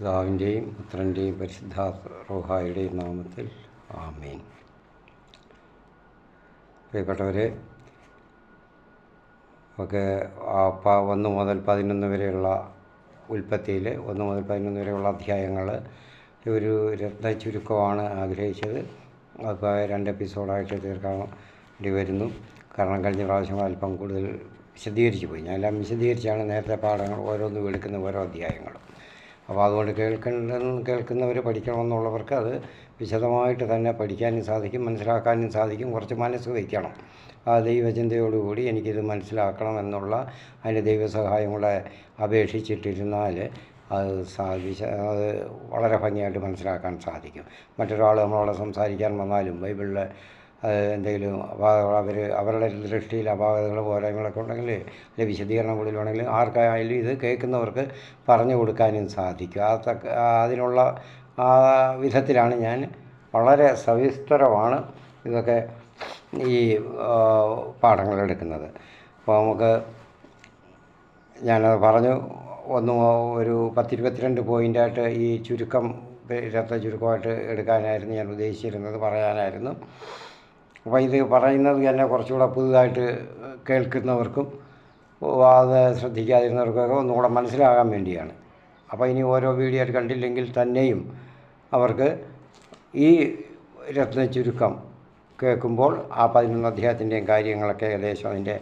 പിതാവിൻ്റെയും പുത്രൻ്റെയും പരിശുദ്ധ റൂഹായുടെയും നാമത്തിൽ ആമേൻ. പ്രിയപ്പെട്ടവരെ, ഒക്കെ 1 മുതൽ 11 വരെയുള്ള ഉൽപ്പത്തിയിൽ 1 മുതൽ 11 വരെയുള്ള അധ്യായങ്ങൾ ഒരു രത്ന ചുരുക്കമാണ് ആഗ്രഹിച്ചത്. അപ്പോൾ 2 എപ്പിസോഡായിട്ട് തീർക്കാൻ വേണ്ടി വരുന്നു. കാരണം കഴിഞ്ഞ പ്രാവശ്യം അല്പം കൂടുതൽ വിശദീകരിച്ച് പോയി. ഞാൻ എല്ലാം വിശദീകരിച്ചാണ് നേരത്തെ പാഠങ്ങൾ ഓരോന്നും എടുക്കുന്ന ഓരോ അധ്യായങ്ങളും. അപ്പോൾ അതുകൊണ്ട് കേൾക്കുന്നവർ പഠിക്കണമെന്നുള്ളവർക്ക് അത് വിശദമായിട്ട് തന്നെ പഠിക്കാനും സാധിക്കും, മനസ്സിലാക്കാനും സാധിക്കും. കുറച്ച് മനസ്സ് വയ്ക്കണം. ആ ദൈവചിന്തയോടുകൂടി എനിക്കിത് മനസ്സിലാക്കണം എന്നുള്ള അതിൻ്റെ ദൈവസഹായം കൂടെ അപേക്ഷിച്ചിട്ടിരുന്നാൽ അത് വളരെ ഭംഗിയായിട്ട് മനസ്സിലാക്കാൻ സാധിക്കും. മറ്റൊരാൾ നമ്മളോട് സംസാരിക്കാൻ വന്നാലും ബൈബിളിൽ എന്തെങ്കിലും അവരുടെ ദൃഷ്ടിയിൽ അപാകതകൾ പോരായ്മകളൊക്കെ ഉണ്ടെങ്കിൽ അല്ലെങ്കിൽ വിശദീകരണം കൂടുതൽ വേണമെങ്കിൽ ആർക്കായാലും ഇത് കേൾക്കുന്നവർക്ക് പറഞ്ഞു കൊടുക്കാനും സാധിക്കും. അതിനുള്ള വിധത്തിലാണ് ഞാൻ വളരെ സവിസ്തരമാണ് ഇതൊക്കെ ഈ പാഠങ്ങൾ എടുക്കുന്നത്. അപ്പോൾ നമുക്ക് ഞാനത് പറഞ്ഞു ഒരു 10-22 പോയിൻ്റായിട്ട് ഈ ചുരുക്കം രത്ന ചുരുക്കമായിട്ട് എടുക്കാനായിരുന്നു ഞാൻ ഉദ്ദേശിച്ചിരുന്നത്, പറയാനായിരുന്നു. അപ്പോൾ ഇത് പറയുന്നത് തന്നെ കുറച്ചുകൂടെ പുതുതായിട്ട് കേൾക്കുന്നവർക്കും അത് ശ്രദ്ധിക്കാതിരുന്നവർക്കൊക്കെ ഒന്നുകൂടെ മനസ്സിലാകാൻ വേണ്ടിയാണ്. അപ്പോൾ ഇനി ഓരോ വീഡിയോ ആയിട്ട് കണ്ടില്ലെങ്കിൽ തന്നെയും അവർക്ക് ഈ രത്ന ചുരുക്കം കേൾക്കുമ്പോൾ ആ 11 അധ്യായത്തിൻ്റെയും കാര്യങ്ങളൊക്കെ ഏകദേശം അതിൻ്റെ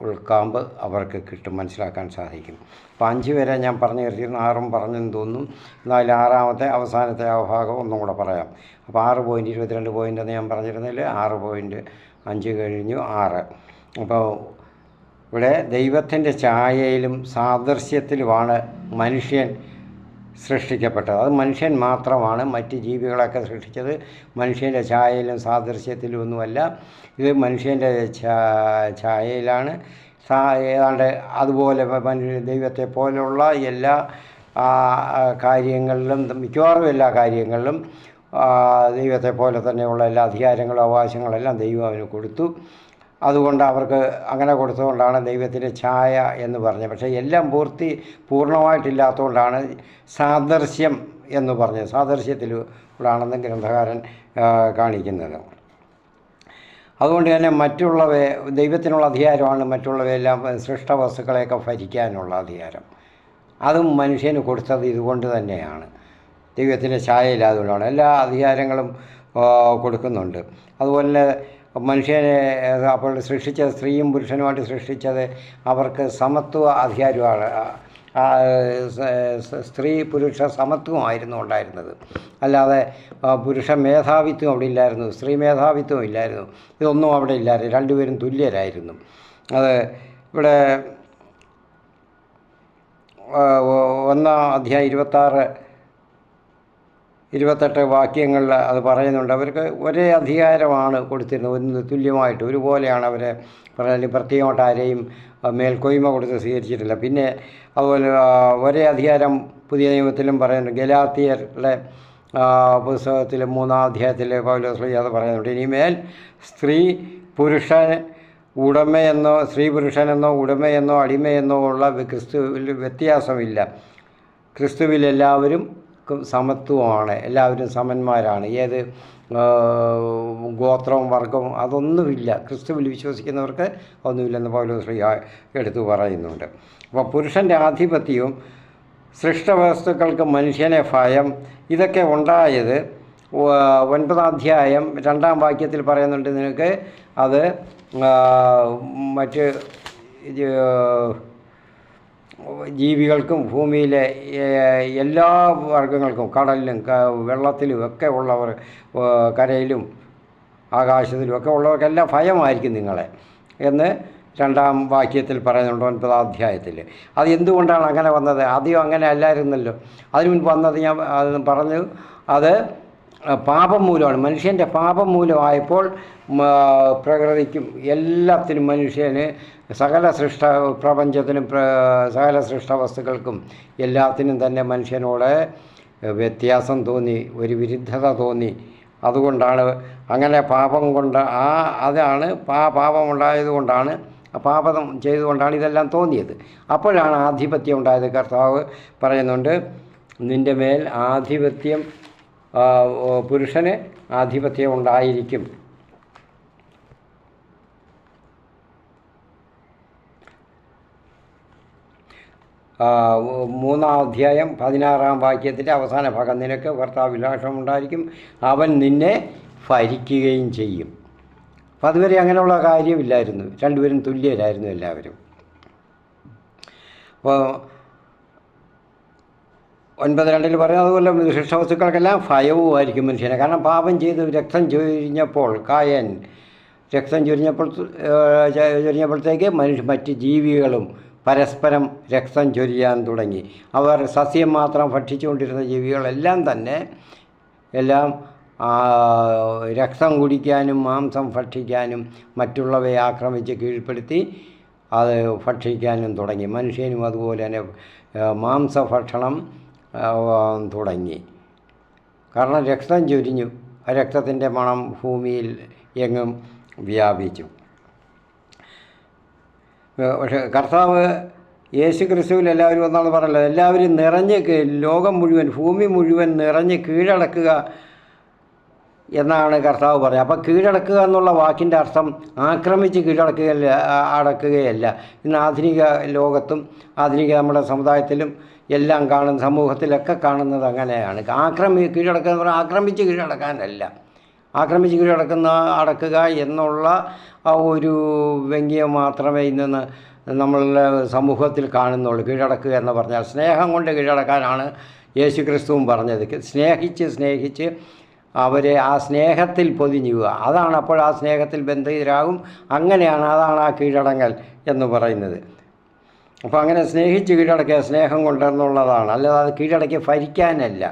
ഉൾക്കാമ്പ് അവർക്ക് കിട്ടും, മനസ്സിലാക്കാൻ സാധിക്കും. അപ്പോൾ 5 വരെ ഞാൻ പറഞ്ഞു നിർത്തിയിരുന്നു, 6 പറഞ്ഞെന്ന് തോന്നുന്നു. എന്നാലും 6-ാമത്തെ അവസാനത്തെ ആ ഭാഗം ഒന്നും കൂടെ പറയാം. അപ്പോൾ 6 പോയിൻ്റ് 22 പോയിൻ്റ് എന്ന് ഞാൻ പറഞ്ഞിരുന്നതിൽ 6.5 കഴിഞ്ഞു 6. അപ്പോൾ ഇവിടെ ദൈവത്തിൻ്റെ ഛായയിലും സാദൃശ്യത്തിലുമാണ് മനുഷ്യൻ സൃഷ്ടിക്കപ്പെട്ടത്. അത് മനുഷ്യൻ മാത്രമാണ്. മറ്റ് ജീവികളൊക്കെ സൃഷ്ടിച്ചത് മനുഷ്യൻ്റെ ഛായയിലും സാദൃശ്യത്തിലും ഒന്നുമല്ല. ഇത് മനുഷ്യൻ്റെ ഛായയിലാണ്. ഏതാണ്ട് അതുപോലെ ദൈവത്തെ പോലുള്ള എല്ലാ കാര്യങ്ങളിലും, മിക്കവാറും എല്ലാ കാര്യങ്ങളിലും ദൈവത്തെ പോലെ തന്നെയുള്ള എല്ലാ അധികാരങ്ങളും അവകാശങ്ങളെല്ലാം ദൈവം അവന് കൊടുത്തു. അതുകൊണ്ട് അവർക്ക് അങ്ങനെ കൊടുത്തുകൊണ്ടാണ് ദൈവത്തിൻ്റെ ഛായ എന്ന് പറഞ്ഞത്. പക്ഷേ എല്ലാം പൂർണ്ണമായിട്ടില്ലാത്തതുകൊണ്ടാണ് സാദൃശ്യം എന്ന് പറഞ്ഞത്. സാദൃശ്യത്തിലൂടെയാണെന്ന് ഗ്രന്ഥകാരൻ കാണിക്കുന്നത്. അതുകൊണ്ട് തന്നെ ദൈവത്തിനുള്ള അധികാരമാണ് മറ്റുള്ളവയെല്ലാം സൃഷ്ടവസ്തുക്കളെയൊക്കെ ഭരിക്കാനുള്ള അധികാരം. അതും മനുഷ്യന് കൊടുത്തത് ഇതുകൊണ്ട് തന്നെയാണ്, ദൈവത്തിൻ്റെ ഛായയില്ലാതുകൊണ്ടാണ്. എല്ലാ അധികാരങ്ങളും കൊടുക്കുന്നുണ്ട്. അതുപോലെ മനുഷ്യനെ അപ്പോൾ സൃഷ്ടിച്ചത് സ്ത്രീയും പുരുഷനുമായിട്ട് സൃഷ്ടിച്ചത് അവർക്ക് സമത്വ അധികാരമാണ്. സ്ത്രീ പുരുഷ സമത്വമായിരുന്നു ഉണ്ടായിരുന്നത്. അല്ലാതെ പുരുഷ മേധാവിത്വം അവിടെ ഇല്ലായിരുന്നു, സ്ത്രീ മേധാവിത്വം ഇല്ലായിരുന്നു. ഇതൊന്നും അവിടെ ഇല്ലായിരുന്നു. രണ്ടുപേരും തുല്യരായിരുന്നു. അത് ഇവിടെ 1-ാം അധ്യായം 26-28 വാക്യങ്ങളിൽ അത് പറയുന്നുണ്ട്. അവർക്ക് ഒരേ അധികാരമാണ് കൊടുത്തിരുന്നത്, ഒന്ന് തുല്യമായിട്ട് ഒരുപോലെയാണ് അവരെ പറഞ്ഞാൽ. പ്രത്യേകമായിട്ട് ആരെയും മേൽക്കോയ്മ കൊടുത്ത് സ്വീകരിച്ചിട്ടില്ല. പിന്നെ അതുപോലെ ഒരേ അധികാരം പുതിയ നിയമത്തിലും പറയുന്നുണ്ട്. ഗലാത്യരുടെ പുസ്തകത്തിൽ 3-ാം അധ്യായത്തിൽ പൗലോസ് അത് പറയുന്നുണ്ട്. ഇനിമേൽ സ്ത്രീ പുരുഷനെന്നോ ഉടമയെന്നോ അടിമയെന്നോ ഉള്ള ക്രിസ്തുവിൽ വ്യത്യാസമില്ല. ക്രിസ്തുവിൽ എല്ലാവരും സമത്വമാണ്, എല്ലാവരും സമന്മാരാണ്. ഏത് ഗോത്രവും വർഗവും അതൊന്നുമില്ല. ക്രിസ്തുവിൽ വിശ്വസിക്കുന്നവർക്ക് ഒന്നുമില്ലെന്ന് പൗലോസ് എടുത്തു പറയുന്നുണ്ട്. അപ്പോൾ പുരുഷൻ്റെ ആധിപത്യവും സൃഷ്ടവസ്തുക്കൾക്ക് മനുഷ്യനെ ഭയം, ഇതൊക്കെ ഉണ്ടായത് 9-ാം അധ്യായം 2-ാം വാക്യത്തിൽ പറയുന്നുണ്ട്. നിനക്ക് അത് മറ്റ് ജീവികൾക്കും ഭൂമിയിലെ എല്ലാ വർഗങ്ങൾക്കും, കടലിലും വെള്ളത്തിലും ഒക്കെ ഉള്ളവർ, കരയിലും ആകാശത്തിലും ഒക്കെ ഉള്ളവർക്കെല്ലാം ഭയമായിരിക്കും നിങ്ങളെ എന്ന് 2-ാം വാക്യത്തിൽ പറയുന്നുണ്ട് 9-ാം അധ്യായത്തിൽ. അത് എന്തുകൊണ്ടാണ് അങ്ങനെ വന്നത്? ആദ്യം അങ്ങനെ അല്ലായിരുന്നല്ലോ. അതിനു മുൻപ് വന്നത് ഞാൻ പറഞ്ഞു, അത് പാപം മൂലമാണ്. മനുഷ്യൻ്റെ പാപം മൂലമായപ്പോൾ പ്രകൃതിക്കും എല്ലാത്തിനും മനുഷ്യന് പ്രപഞ്ചത്തിനും സകല സൃഷ്ടവസ്തുക്കൾക്കും എല്ലാത്തിനും തന്നെ മനുഷ്യനോട് വ്യത്യാസം തോന്നി, ഒരു വിരുദ്ധത തോന്നി. അതുകൊണ്ടാണ് അങ്ങനെ പാപം കൊണ്ട് പാപമുണ്ടായതുകൊണ്ടാണ് പാപം ചെയ്തുകൊണ്ടാണ് ഇതെല്ലാം തോന്നിയത്. അപ്പോഴാണ് ആധിപത്യം ഉണ്ടായത്. കർത്താവ് പറയുന്നുണ്ട്, നിൻ്റെ മേൽ ആധിപത്യം, പുരുഷന് ആധിപത്യം ഉണ്ടായിരിക്കും. മൂന്നാം അധ്യായം 16-ാം വാക്യത്തിൻ്റെ അവസാന ഭാഗം, നിനക്ക് ഭർത്താവിലാഷമുണ്ടായിരിക്കും, അവൻ നിന്നെ ഭരിക്കുകയും ചെയ്യും. അപ്പം അതുവരെ അങ്ങനെയുള്ള കാര്യമില്ലായിരുന്നു. രണ്ടുപേരും തുല്യരായിരുന്നു എല്ലാവരും. അപ്പോൾ 9:2 പറയുന്നത് അതുപോലെ ശിഷ്ടവസ്തുക്കൾക്കെല്ലാം ഭയവുമായിരിക്കും മനുഷ്യനെ. കാരണം പാപം ചെയ്ത് രക്തം ചൊരിഞ്ഞപ്പോൾ, കായൻ രക്തം ചൊരിഞ്ഞപ്പോഴത്തേക്ക് മറ്റ് ജീവികളും പരസ്പരം രക്തം ചൊരിയാൻ തുടങ്ങി. അവർ സസ്യം മാത്രം ഭക്ഷിച്ചുകൊണ്ടിരുന്ന ജീവികളെല്ലാം തന്നെ രക്തം കുടിക്കാനും മാംസം ഭക്ഷിക്കാനും മറ്റുള്ളവയെ ആക്രമിച്ച് കീഴ്പ്പെടുത്തി അത് ഭക്ഷിക്കാനും തുടങ്ങി. മനുഷ്യനും അതുപോലെ തന്നെ മാംസഭക്ഷണം തുടങ്ങി. കാരണം രക്തം ചൊരിഞ്ഞു, രക്തത്തിൻ്റെ മണം ഭൂമിയിൽ എങ്ങും വ്യാപിച്ചു. പക്ഷേ കർത്താവ് യേശു ക്രിസ്തുവിൽ എല്ലാവരും ഒന്നാണ് പറഞ്ഞത്, എല്ലാവരും നിറഞ്ഞ് ലോകം മുഴുവൻ, ഭൂമി മുഴുവൻ നിറഞ്ഞ് കീഴടക്കുക എന്നാണ് കർത്താവ് പറയുക. അപ്പോൾ കീഴടക്കുക എന്നുള്ള വാക്കിൻ്റെ അർത്ഥം ആക്രമിച്ച് അടക്കുകയല്ല. ഇന്ന് ആധുനിക ലോകത്തും ആധുനിക നമ്മുടെ സമുദായത്തിലും എല്ലാം കാണുന്ന, സമൂഹത്തിലൊക്കെ കാണുന്നത് അങ്ങനെയാണ്. കീഴടക്കുക എന്ന് പറഞ്ഞാൽ ആക്രമിച്ച് കീഴടക്കാനല്ല. ആക്രമിച്ച് അടക്കുക എന്നുള്ള ആ ഒരു വ്യംഗ്യം മാത്രമേ ഇന്ന് നമ്മളുടെ സമൂഹത്തിൽ കാണുന്നുള്ളൂ. കീഴടക്കുക എന്ന് പറഞ്ഞാൽ സ്നേഹം കൊണ്ട് കീഴടക്കാനാണ് യേശു ക്രിസ്തുവും പറഞ്ഞത്. സ്നേഹിച്ച് അവരെ ആ സ്നേഹത്തിൽ പൊതിഞ്ഞുക. അതാണ്, അപ്പോൾ ആ സ്നേഹത്തിൽ ബന്ധിതരാകും. അതാണ് ആ കീഴടങ്ങൽ എന്ന് പറയുന്നത്. അപ്പോൾ അങ്ങനെ സ്നേഹിച്ച് കീഴടക്കുക സ്നേഹം കൊണ്ടെന്നുള്ളതാണ്, അല്ലാതെ അത് കീഴടക്കി ഭരിക്കാനല്ല.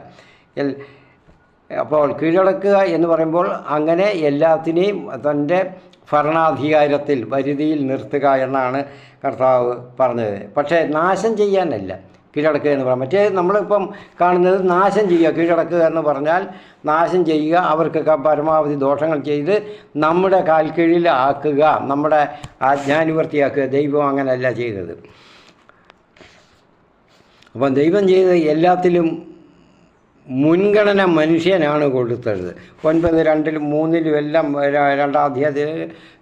അപ്പോൾ കീഴടക്കുക എന്ന് പറയുമ്പോൾ അങ്ങനെ എല്ലാത്തിനെയും തൻ്റെ ഭരണാധികാരത്തിൽ, പരിധിയിൽ നിർത്തുക എന്നാണ് കർത്താവ് പറഞ്ഞത്. പക്ഷേ നാശം ചെയ്യാനല്ല കീഴടക്കുക എന്ന് പറയാം. മറ്റേ നമ്മളിപ്പം കാണുന്നത് നാശം ചെയ്യുക. കീഴടക്കുക എന്ന് പറഞ്ഞാൽ നാശം ചെയ്യുക, അവർക്ക് പരമാവധി ദോഷങ്ങൾ ചെയ്ത് നമ്മുടെ കാൽക്കീഴിൽ ആക്കുക, നമ്മുടെ ആജ്ഞാനുവർത്തിയാക്കുക. ദൈവം അങ്ങനെയല്ല ചെയ്തത്. അപ്പം ദൈവം ചെയ്ത് എല്ലാത്തിലും മുൻഗണന മനുഷ്യനാണ് കൊടുത്തത്. 9:2-ലും 3-ലും എല്ലാം 2-ാം അധ്യായത്തിൽ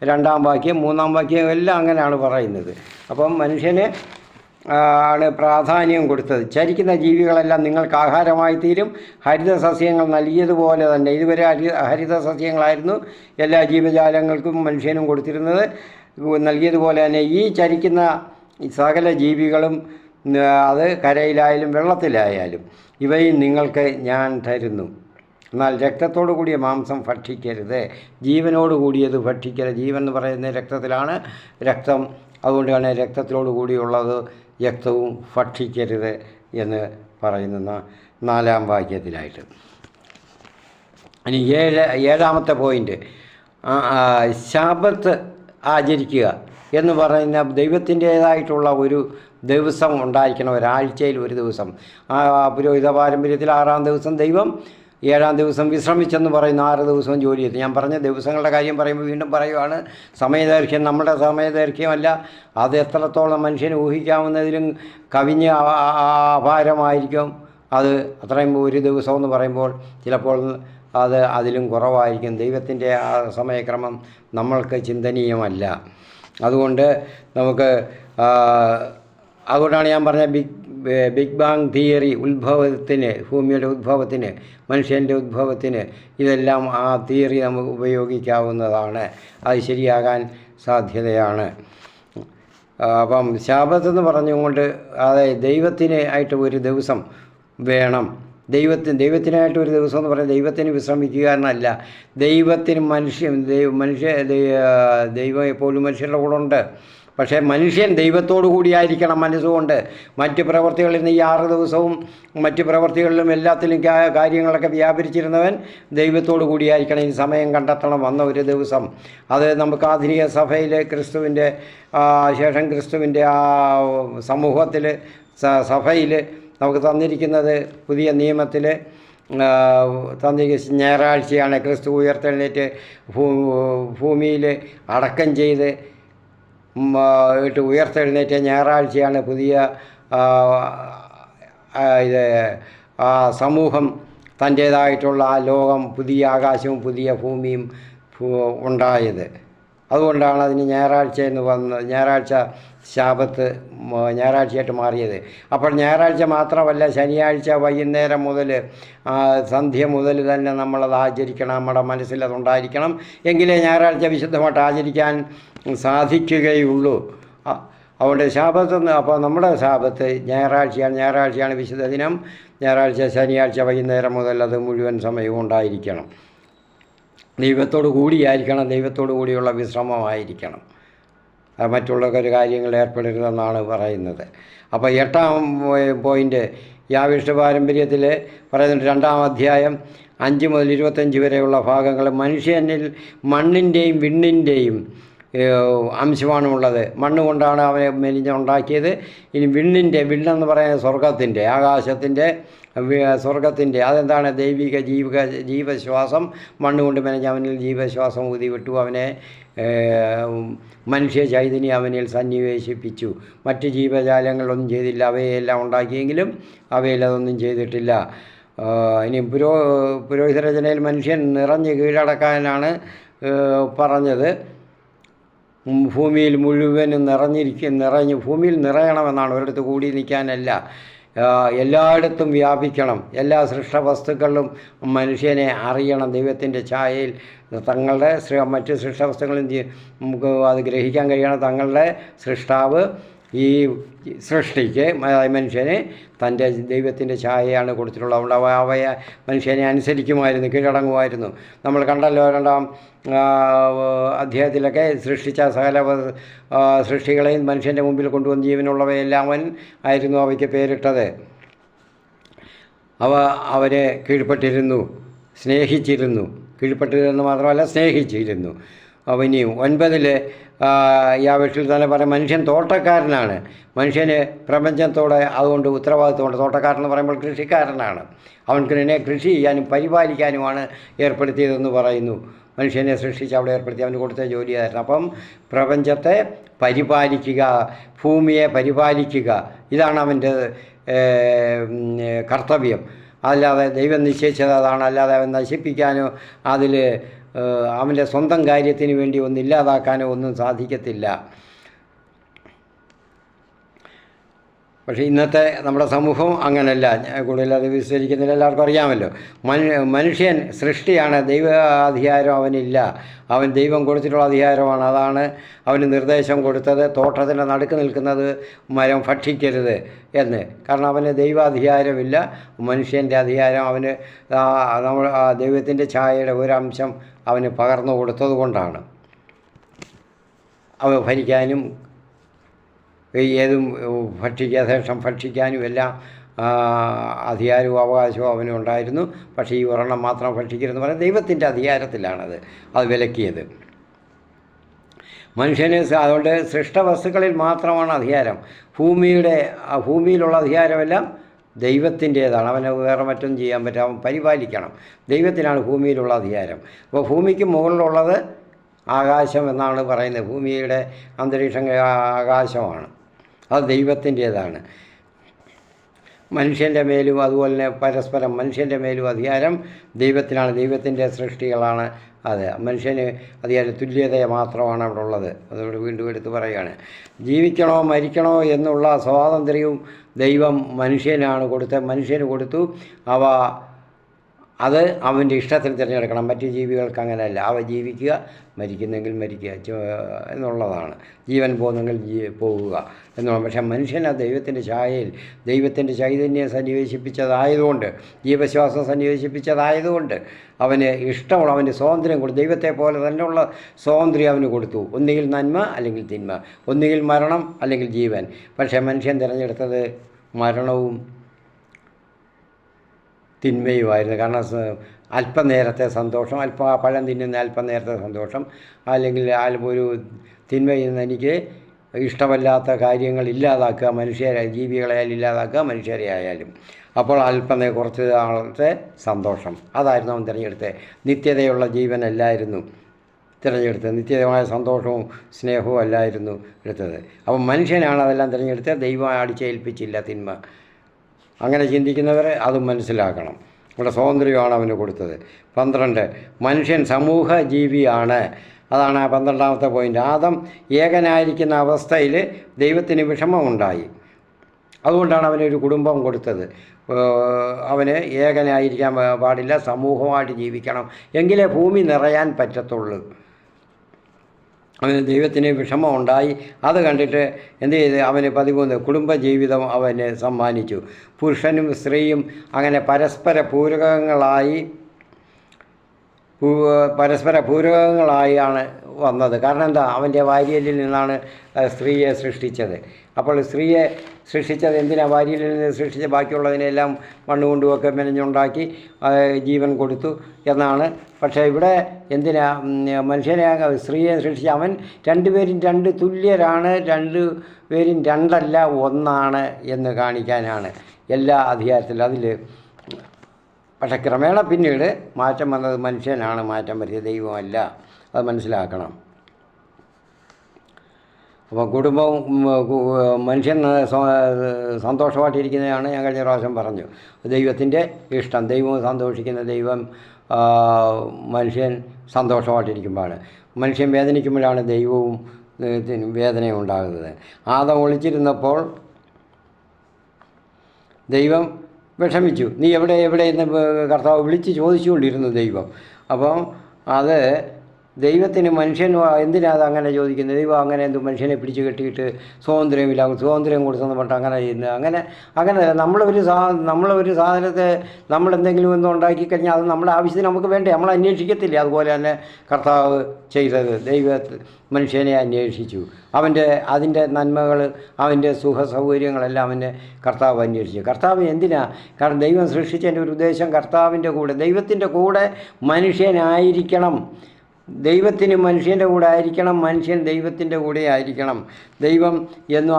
2-ാം വാക്യം 3-ാം വാക്യം എല്ലാം അങ്ങനെയാണ് പറയുന്നത്. അപ്പം മനുഷ്യന് ആണ് പ്രാധാന്യം കൊടുത്തത്. ചരിക്കുന്ന ജീവികളെല്ലാം നിങ്ങൾക്ക് ആഹാരമായി തീരും. ഹരിതസസ്യങ്ങൾ നൽകിയതുപോലെ തന്നെ, ഇതുവരെ ഹരിതസസ്യങ്ങളായിരുന്നു എല്ലാ ജീവജാലങ്ങൾക്കും മനുഷ്യനും കൊടുത്തിരുന്നത്. നൽകിയതുപോലെ തന്നെ ഈ ചരിക്കുന്ന സകല ജീവികളും, അത് കരയിലായാലും വെള്ളത്തിലായാലും, ഇവയും നിങ്ങൾക്ക് ഞാൻ തരുന്നു. എന്നാൽ രക്തത്തോടു കൂടിയ മാംസം ഭക്ഷിക്കരുത്, ജീവനോട് കൂടിയത് ഭക്ഷിക്കരുത്. ജീവൻ എന്ന് പറയുന്നത് രക്തത്തിലാണ്. രക്തം, അതുകൊണ്ടാണ് രക്തത്തിലോട് കൂടിയുള്ളത് രക്തവും ഭക്ഷിക്കരുത് എന്ന് പറയുന്ന 4-ാം വാക്യത്തിലായിട്ട്. ഇനി 7-ാമത്തെ പോയിൻ്റ്, ശബത്ത് ആചരിക്കുക എന്ന് പറയുന്ന ദൈവത്തിൻ്റേതായിട്ടുള്ള ഒരു ദിവസം ഉണ്ടായിരിക്കണം. ഒരാഴ്ചയിൽ ഒരു ദിവസം. പുരോഹിത പാരമ്പര്യത്തിൽ 6-ാം ദിവസം ദൈവം, 7-ാം ദിവസം വിശ്രമിച്ചെന്ന് പറയുന്ന 6 ദിവസവും ജോലി ചെയ്തു. ഞാൻ പറഞ്ഞ ദിവസങ്ങളുടെ കാര്യം പറയുമ്പോൾ വീണ്ടും പറയുവാണ്, സമയദൈർഘ്യം നമ്മുടെ സമയദൈർഘ്യമല്ല. അത് എത്രത്തോളം മനുഷ്യന് ഊഹിക്കാവുന്നതിലും കവിഞ്ഞ് അപാരമായിരിക്കും. അത് അത്രയും ഒരു ദിവസമെന്ന് പറയുമ്പോൾ ചിലപ്പോൾ അതിലും കുറവായിരിക്കും. ദൈവത്തിൻ്റെ ആ സമയക്രമം നമ്മൾക്ക് ചിന്തനീയമല്ല. അതുകൊണ്ട് അതുകൊണ്ടാണ് ഞാൻ പറഞ്ഞ ബിഗ് ബാങ് തിയറി, ഉത്ഭവത്തിന്, ഭൂമിയുടെ ഉദ്ഭവത്തിന്, മനുഷ്യൻ്റെ ഉദ്ഭവത്തിന് ഇതെല്ലാം ആ തിയറി നമുക്ക് ഉപയോഗിക്കാവുന്നതാണ്. അത് ശരിയാകാൻ സാധ്യതയാണ്. അപ്പം ശാബത്ത് എന്ന് പറഞ്ഞുകൊണ്ട് അതായത് ദൈവത്തിന് ആയിട്ട് ഒരു ദിവസം വേണം. ദൈവത്തിനായിട്ട് ഒരു ദിവസം എന്ന് പറയുന്നത് ദൈവത്തിന് വിശ്രമിക്കുക എന്നല്ല. ദൈവത്തിന് ദൈവം എപ്പോഴും മനുഷ്യരുടെ കൂടെ ഉണ്ട്. പക്ഷേ മനുഷ്യൻ ദൈവത്തോടു കൂടിയായിരിക്കണം മനസ്സുകൊണ്ട്. മറ്റ് പ്രവർത്തികളിൽ നിന്ന് ഈ 6 ദിവസവും മറ്റ് പ്രവർത്തികളിലും എല്ലാത്തിലും കാര്യങ്ങളൊക്കെ വ്യാപരിച്ചിരുന്നവൻ ദൈവത്തോടു കൂടിയായിരിക്കണം. ഈ സമയം കണ്ടെത്തണം വന്ന ഒരു ദിവസം. അത് നമുക്ക് ആധുനിക സഭയിൽ ക്രിസ്തുവിൻ്റെ ശേഷം ക്രിസ്തുവിൻ്റെ ആ സമൂഹത്തിൽ, സഭയിൽ നമുക്ക് തന്നിരിക്കുന്നത്, പുതിയ നിയമത്തിൽ തന്നിരിക്കുന്ന ഞായറാഴ്ചയാണ്. ക്രിസ്തു ഉയർത്തെഴുന്നേറ്റ് ഭൂമിയിൽ അടക്കം ചെയ്ത് ഇട്ട് ഉയർത്തെഴുന്നേറ്റ ഞായറാഴ്ചയാണ് പുതിയ ഇത് സമൂഹം തൻ്റേതായിട്ടുള്ള ആ ലോകം, പുതിയ ആകാശവും പുതിയ ഭൂമിയും ഉണ്ടായത്. അതുകൊണ്ടാണ് അതിന് ഞായറാഴ്ച എന്ന് ഞായറാഴ്ച ശാബത്ത് ഞായറാഴ്ചയായിട്ട് മാറിയത്. അപ്പോൾ ഞായറാഴ്ച മാത്രമല്ല, ശനിയാഴ്ച വൈകുന്നേരം മുതൽ സന്ധ്യ മുതൽ തന്നെ നമ്മളത് ആചരിക്കണം. നമ്മുടെ മനസ്സിലതുണ്ടായിരിക്കണം. എങ്കിലേ ഞായറാഴ്ച വിശുദ്ധമായിട്ട് ആചരിക്കാൻ സാധിക്കുകയുള്ളൂ. അതുകൊണ്ട് ശാബത്ത്, അപ്പോൾ നമ്മുടെ ശാബത്ത് ഞായറാഴ്ചയാണ് വിശുദ്ധ ദിനം. ഞായറാഴ്ച ശനിയാഴ്ച വൈകുന്നേരം മുതൽ അത് മുഴുവൻ സമയവും ഉണ്ടായിരിക്കണം. ദൈവത്തോടു കൂടിയായിരിക്കണം, ദൈവത്തോടു കൂടിയുള്ള വിശ്രമമായിരിക്കണം. മറ്റുള്ള ഒരു കാര്യങ്ങൾ ഏർപ്പെടരുതെന്നാണ് പറയുന്നത്. അപ്പോൾ 8ാം പോയിൻ്റ് യാവിഷ്ട പാരമ്പര്യത്തിൽ പറയുന്നുണ്ട്. 2-ാം അധ്യായം 5 മുതൽ 25 വരെയുള്ള ഭാഗങ്ങൾ മനുഷ്യനിൽ മണ്ണിൻ്റെയും വിണ്ണിൻ്റെയും അംശമാണുള്ളത്. മണ്ണ് കൊണ്ടാണ് അവനെ മെലിഞ്ഞുണ്ടാക്കിയത്. ഇനി വിണ്ണെന്ന് പറയുന്നത് സ്വർഗത്തിൻ്റെ, ആകാശത്തിൻ്റെ, സ്വർഗത്തിൻ്റെ. അതെന്താണ്? ദൈവിക ജീവശ്വാസം. മണ്ണുകൊണ്ട് മെനഞ്ഞ് അവനിൽ ജീവശ്വാസം ഊതി വിട്ടു. അവനെ മനുഷ്യ ചൈതന്യം അവനിൽ സന്നിവേശിപ്പിച്ചു. മറ്റ് ജീവജാലങ്ങളൊന്നും ചെയ്തില്ല. അവയെല്ലാം ഉണ്ടാക്കിയെങ്കിലും അവയിൽ അതൊന്നും ചെയ്തിട്ടില്ല. ഇനി പുരോഹിത രചനയിൽ മനുഷ്യൻ നിറഞ്ഞ് കീഴടക്കാനാണ് പറഞ്ഞത്. ഭൂമിയിൽ മുഴുവനും ഭൂമിയിൽ നിറയണമെന്നാണ്. ഒരിടത്ത് കൂടി നിൽക്കാനല്ല, എല്ലായിടത്തും വ്യാപിക്കണം. എല്ലാ സൃഷ്ടവസ്തുക്കളിലും മനുഷ്യനെ അറിയണം. ദൈവത്തിൻ്റെ ഛായയിൽ തങ്ങളുടെ മറ്റ് സൃഷ്ടവസ്തുക്കളും നമുക്ക് അത് ഗ്രഹിക്കാൻ കഴിയണം. തങ്ങളുടെ സൃഷ്ടാവ് ഈ സൃഷ്ടിക്ക് മനുഷ്യന് തൻ്റെ ദൈവത്തിൻ്റെ ഛായയാണ് കൊടുത്തിട്ടുള്ളത്. അതുകൊണ്ട് അവയെ മനുഷ്യനെ അനുസരിക്കുമായിരുന്നു, കീഴടങ്ങുമായിരുന്നു. നമ്മൾ കണ്ടല്ലോ 2-ാം അധ്യായത്തിലൊക്കെ സൃഷ്ടിച്ച സകല സൃഷ്ടികളെയും മനുഷ്യൻ്റെ മുമ്പിൽ കൊണ്ടുവന്ന് ജീവനുള്ളവയെല്ലാം അവൻ ആയിരുന്നു അവയ്ക്ക് പേരിട്ടത്. അവരെ കീഴ്പ്പെട്ടിരുന്നു, സ്നേഹിച്ചിരുന്നു. കീഴ്പ്പെട്ടിരുന്നു മാത്രമല്ല, സ്നേഹിച്ചിരുന്നു. ഇനിയും 9 യാവിഷ്ടിൽ തന്നെ പറയാം, മനുഷ്യൻ തോട്ടക്കാരനാണ്. മനുഷ്യന് പ്രപഞ്ചത്തോടെ അതുകൊണ്ട് ഉത്തരവാദിത്വമുണ്ട്. തോട്ടക്കാരനെന്ന് പറയുമ്പോൾ കൃഷിക്കാരനാണ്. അവൻക്ക് കൃഷി ചെയ്യാനും പരിപാലിക്കാനുമാണ് ഏർപ്പെടുത്തിയതെന്ന് പറയുന്നു. മനുഷ്യനെ സൃഷ്ടിച്ച് അവിടെ ഏർപ്പെടുത്തി അവന് കൊടുത്ത ജോലിയായിരുന്നു. അപ്പം പ്രപഞ്ചത്തെ പരിപാലിക്കുക, ഭൂമിയെ പരിപാലിക്കുക, ഇതാണ് അവൻ്റെ കർത്തവ്യം. അല്ലാതെ ദൈവം നിശ്ചയിച്ചത് അതാണ്. അല്ലാതെ അവൻ നശിപ്പിക്കാനോ അതിൽ അവൻ്റെ സ്വന്തം കാര്യത്തിന് വേണ്ടി ഒന്നും ഇല്ലാതാക്കാനോ ഒന്നും സാധിക്കത്തില്ല. പക്ഷേ ഇന്നത്തെ നമ്മുടെ സമൂഹം അങ്ങനല്ല. കൂടുതൽ അത് വിസ്തരിക്കുന്നില്ല, എല്ലാവർക്കും അറിയാമല്ലോ. മനുഷ്യൻ സൃഷ്ടിയാണ്, ദൈവാധികാരം അവനില്ല. അവൻ ദൈവം കൊടുത്തിട്ടുള്ള അധികാരമാണ്. അതാണ് അവന് നിർദ്ദേശം കൊടുത്തത്. തോട്ടത്തിൻ്റെ നടുക്ക് നിൽക്കുന്നത് മരം ഭക്ഷിക്കരുത് എന്ന്. കാരണം അവന് ദൈവാധികാരമില്ല. മനുഷ്യൻ്റെ അധികാരം അവന് ദൈവത്തിൻ്റെ ഛായയുടെ ഒരംശം അവന് പകർന്നു കൊടുത്തത് കൊണ്ടാണ്. അവ ഭരിക്കാനും ഏതും ശേഷം ഭക്ഷിക്കാനും എല്ലാം അധികാരവും അവകാശവും അവനുണ്ടായിരുന്നു. പക്ഷേ ഈ ഒരെണ്ണം മാത്രം ഭക്ഷിക്കരുതെന്ന് പറഞ്ഞാൽ ദൈവത്തിൻ്റെ അധികാരത്തിലാണത് അത് വിലക്കിയത്. മനുഷ്യന് അതുകൊണ്ട് സൃഷ്ടവസ്തുക്കളിൽ മാത്രമാണ് അധികാരം. ഭൂമിയിലുള്ള അധികാരമെല്ലാം ദൈവത്തിൻ്റേതാണ്. അവന് വേറെ മറ്റൊന്നും ചെയ്യാൻ പറ്റില്ല. അവൻ പരിപാലിക്കണം. ദൈവത്തിനാണ് ഭൂമിയിലുള്ള അധികാരം. അപ്പോൾ ഭൂമിക്ക് മുകളിലുള്ളത് ആകാശം എന്നാണ് പറയുന്നത്. ഭൂമിയുടെ അന്തരീക്ഷം ആകാശമാണ്, അത് ദൈവത്തിൻ്റേതാണ്. മനുഷ്യൻ്റെ മേലും അതുപോലെ തന്നെ പരസ്പരം മനുഷ്യൻ്റെ മേലും അധികാരം ദൈവത്തിനാണ്. ദൈവത്തിൻ്റെ സൃഷ്ടികളാണ് അത്. മനുഷ്യന് അധികാരം തുല്യത മാത്രമാണ് അവിടെ ഉള്ളത്. അതോട് വീണ്ടും എടുത്ത് പറയുകയാണ്, ജീവിക്കണോ മരിക്കണോ എന്നുള്ള സ്വാതന്ത്ര്യവും ദൈവം മനുഷ്യന് കൊടുത്തു. അത് അവൻ്റെ ഇഷ്ടത്തിന് തിരഞ്ഞെടുക്കണം. മറ്റ് ജീവികൾക്ക് അങ്ങനെയല്ല. അവ ജീവിക്കുക, മരിക്കുന്നെങ്കിൽ മരിക്കുക എന്നുള്ളതാണ്. ജീവൻ പോകുന്നെങ്കിൽ പോവുക എന്നുള്ളത്. പക്ഷേ മനുഷ്യന് ദൈവത്തിൻ്റെ ഛായയിൽ ദൈവത്തിൻ്റെ ചൈതന്യം സന്നിവേശിപ്പിച്ചതായതുകൊണ്ട്, ജീവശ്വാസം സന്നിവേശിപ്പിച്ചതായതുകൊണ്ട് അവന് ഇഷ്ടമുള്ള അവൻ്റെ സ്വാതന്ത്ര്യം കൊടുത്തു. ദൈവത്തെ പോലെ തന്നെയുള്ള സ്വാതന്ത്ര്യം അവന് കൊടുത്തു. ഒന്നുകിൽ നന്മ അല്ലെങ്കിൽ തിന്മ, ഒന്നുകിൽ മരണം അല്ലെങ്കിൽ ജീവൻ. പക്ഷേ മനുഷ്യൻ തിരഞ്ഞെടുത്തത് മരണവും തിന്മയുമായിരുന്നു. കാരണം അല്പനേരത്തെ സന്തോഷം, പഴം തിന്നുന്ന അല്പനേരത്തെ സന്തോഷം, അല്ലെങ്കിൽ ഒരു തിന്മയിൽ നിന്ന് എനിക്ക് ഇഷ്ടമല്ലാത്ത കാര്യങ്ങൾ ഇല്ലാതാക്കുക, ജീവികളെയായാലും ഇല്ലാതാക്കുക, മനുഷ്യരെ ആയാലും. അപ്പോൾ കുറച്ച് നാളത്തെ സന്തോഷം, അതായിരുന്നു അവൻ തിരഞ്ഞെടുത്തത്. നിത്യതയുള്ള ജീവനല്ലായിരുന്നു. തിരഞ്ഞെടുത്തത്. നിത്യമായ സന്തോഷവും സ്നേഹവും അല്ലായിരുന്നു എടുത്തത്. അപ്പം മനുഷ്യനാണ് അതെല്ലാം തിരഞ്ഞെടുത്തത്, ദൈവം അടിച്ചേൽപ്പിച്ചില്ല തിന്മ. അങ്ങനെ ചിന്തിക്കുന്നവർ അതും മനസ്സിലാക്കണം. ഇവിടെ സ്വാതന്ത്ര്യമാണ് അവന് കൊടുത്തത്. 12, മനുഷ്യൻ സമൂഹ ജീവിയാണ്. അതാണ് ആ 12ാമത്തെ പോയിൻ്റ്. ആദം ഏകനായിരിക്കുന്ന അവസ്ഥയിൽ ദൈവത്തിന് വിഷമമുണ്ടായി. അതുകൊണ്ടാണ് അവനൊരു കുടുംബം കൊടുത്തത്. അവന് ഏകനായിരിക്കാൻ പാടില്ല, സമൂഹമായിട്ട് ജീവിക്കണം, എങ്കിലേ ഭൂമി നിറയാൻ പറ്റത്തുള്ളൂ. അവന് ദൈവത്തിന് വിഷമമുണ്ടായി. അത് കണ്ടിട്ട് എന്ത് ചെയ്ത് അവന് 13 കുടുംബജീവിതം അവന് സമ്മാനിച്ചു. പുരുഷനും സ്ത്രീയും അങ്ങനെ പരസ്പര പൂരകങ്ങളായാണ് വന്നത്. കാരണം എന്താ? അവൻ്റെ വാരിയലിൽ നിന്നാണ് സ്ത്രീയെ സൃഷ്ടിച്ചത്. അപ്പോൾ സ്ത്രീയെ സൃഷ്ടിച്ചത് എന്തിനാ? വാരിയലിൽ നിന്ന് സൃഷ്ടിച്ച ബാക്കിയുള്ളതിനെല്ലാം മണ്ണുകൊണ്ടുമൊക്കെ മെനഞ്ഞുണ്ടാക്കി ജീവൻ കൊടുത്തു എന്നാണ്. പക്ഷേ ഇവിടെ എന്തിനാ മനുഷ്യനെ സ്ത്രീയെ സൃഷ്ടിച്ച? അവൻ രണ്ടുപേരും 2 തുല്യരാണ്, 2 പേരും 2 അല്ല 1 എന്ന് കാണിക്കാനാണ് എല്ലാ അധികാരത്തിലും. അതിൽ പക്ഷേ ക്രമേണ പിന്നീട് മാറ്റം വന്നത് മനുഷ്യനാണ് മാറ്റം വരുത്തിയത്, ദൈവമല്ല. അത് മനസ്സിലാക്കണം. അപ്പോൾ കുടുംബവും മനുഷ്യൻ സന്തോഷമായിട്ടിരിക്കുന്നതാണ് ഞാൻ കഴിഞ്ഞ പ്രാവശ്യം പറഞ്ഞു. ദൈവത്തിൻ്റെ ഇഷ്ടം, ദൈവവും സന്തോഷിക്കുന്ന ദൈവം, മനുഷ്യൻ സന്തോഷമായിട്ടിരിക്കുമ്പോഴാണ്. മനുഷ്യൻ വേദനിക്കുമ്പോഴാണ് ദൈവവും വേദനയും ഉണ്ടാകുന്നത്. ആദം ഒളിച്ചിരുന്നപ്പോൾ ദൈവം വിഷമിച്ചു. നീ എവിടെ എന്ന് കർത്താവ് വിളിച്ച് ചോദിച്ചുകൊണ്ടിരുന്നു ദൈവം. അപ്പം അത് ദൈവത്തിന് മനുഷ്യൻ എന്തിനാണ് അങ്ങനെ ചോദിക്കുന്നത്? ദൈവം അങ്ങനെ മനുഷ്യനെ പിടിച്ച് കെട്ടിയിട്ട് സ്വാതന്ത്ര്യം കൊടുത്തെന്ന് പറഞ്ഞിട്ട് അങ്ങനെ ചെയ്യുന്നത്? അങ്ങനെയല്ല. നമ്മളൊരു സാധനത്തെ നമ്മളെന്തെങ്കിലും ഒന്നും ഉണ്ടാക്കിക്കഴിഞ്ഞാൽ അത് നമ്മുടെ ആവശ്യത്തിന് നമുക്ക് വേണ്ടേ, നമ്മൾ അന്വേഷിക്കത്തില്ല. അതുപോലെ തന്നെ കർത്താവ് ചെയ്തത്, മനുഷ്യനെ അന്വേഷിച്ചു. അതിൻ്റെ നന്മകൾ, അവൻ്റെ സുഖ സൗകര്യങ്ങളെല്ലാം അവൻ്റെ കർത്താവ് അന്വേഷിച്ചു. കർത്താവ് എന്തിനാ? കാരണം ദൈവം സൃഷ്ടിച്ചതിൻ്റെ ഒരു ഉദ്ദേശം ദൈവത്തിൻ്റെ കൂടെ മനുഷ്യനായിരിക്കണം. ദൈവത്തിന് മനുഷ്യൻ്റെ കൂടെ ആയിരിക്കണം, മനുഷ്യൻ ദൈവത്തിൻ്റെ കൂടെ ആയിരിക്കണം. ദൈവം എന്നും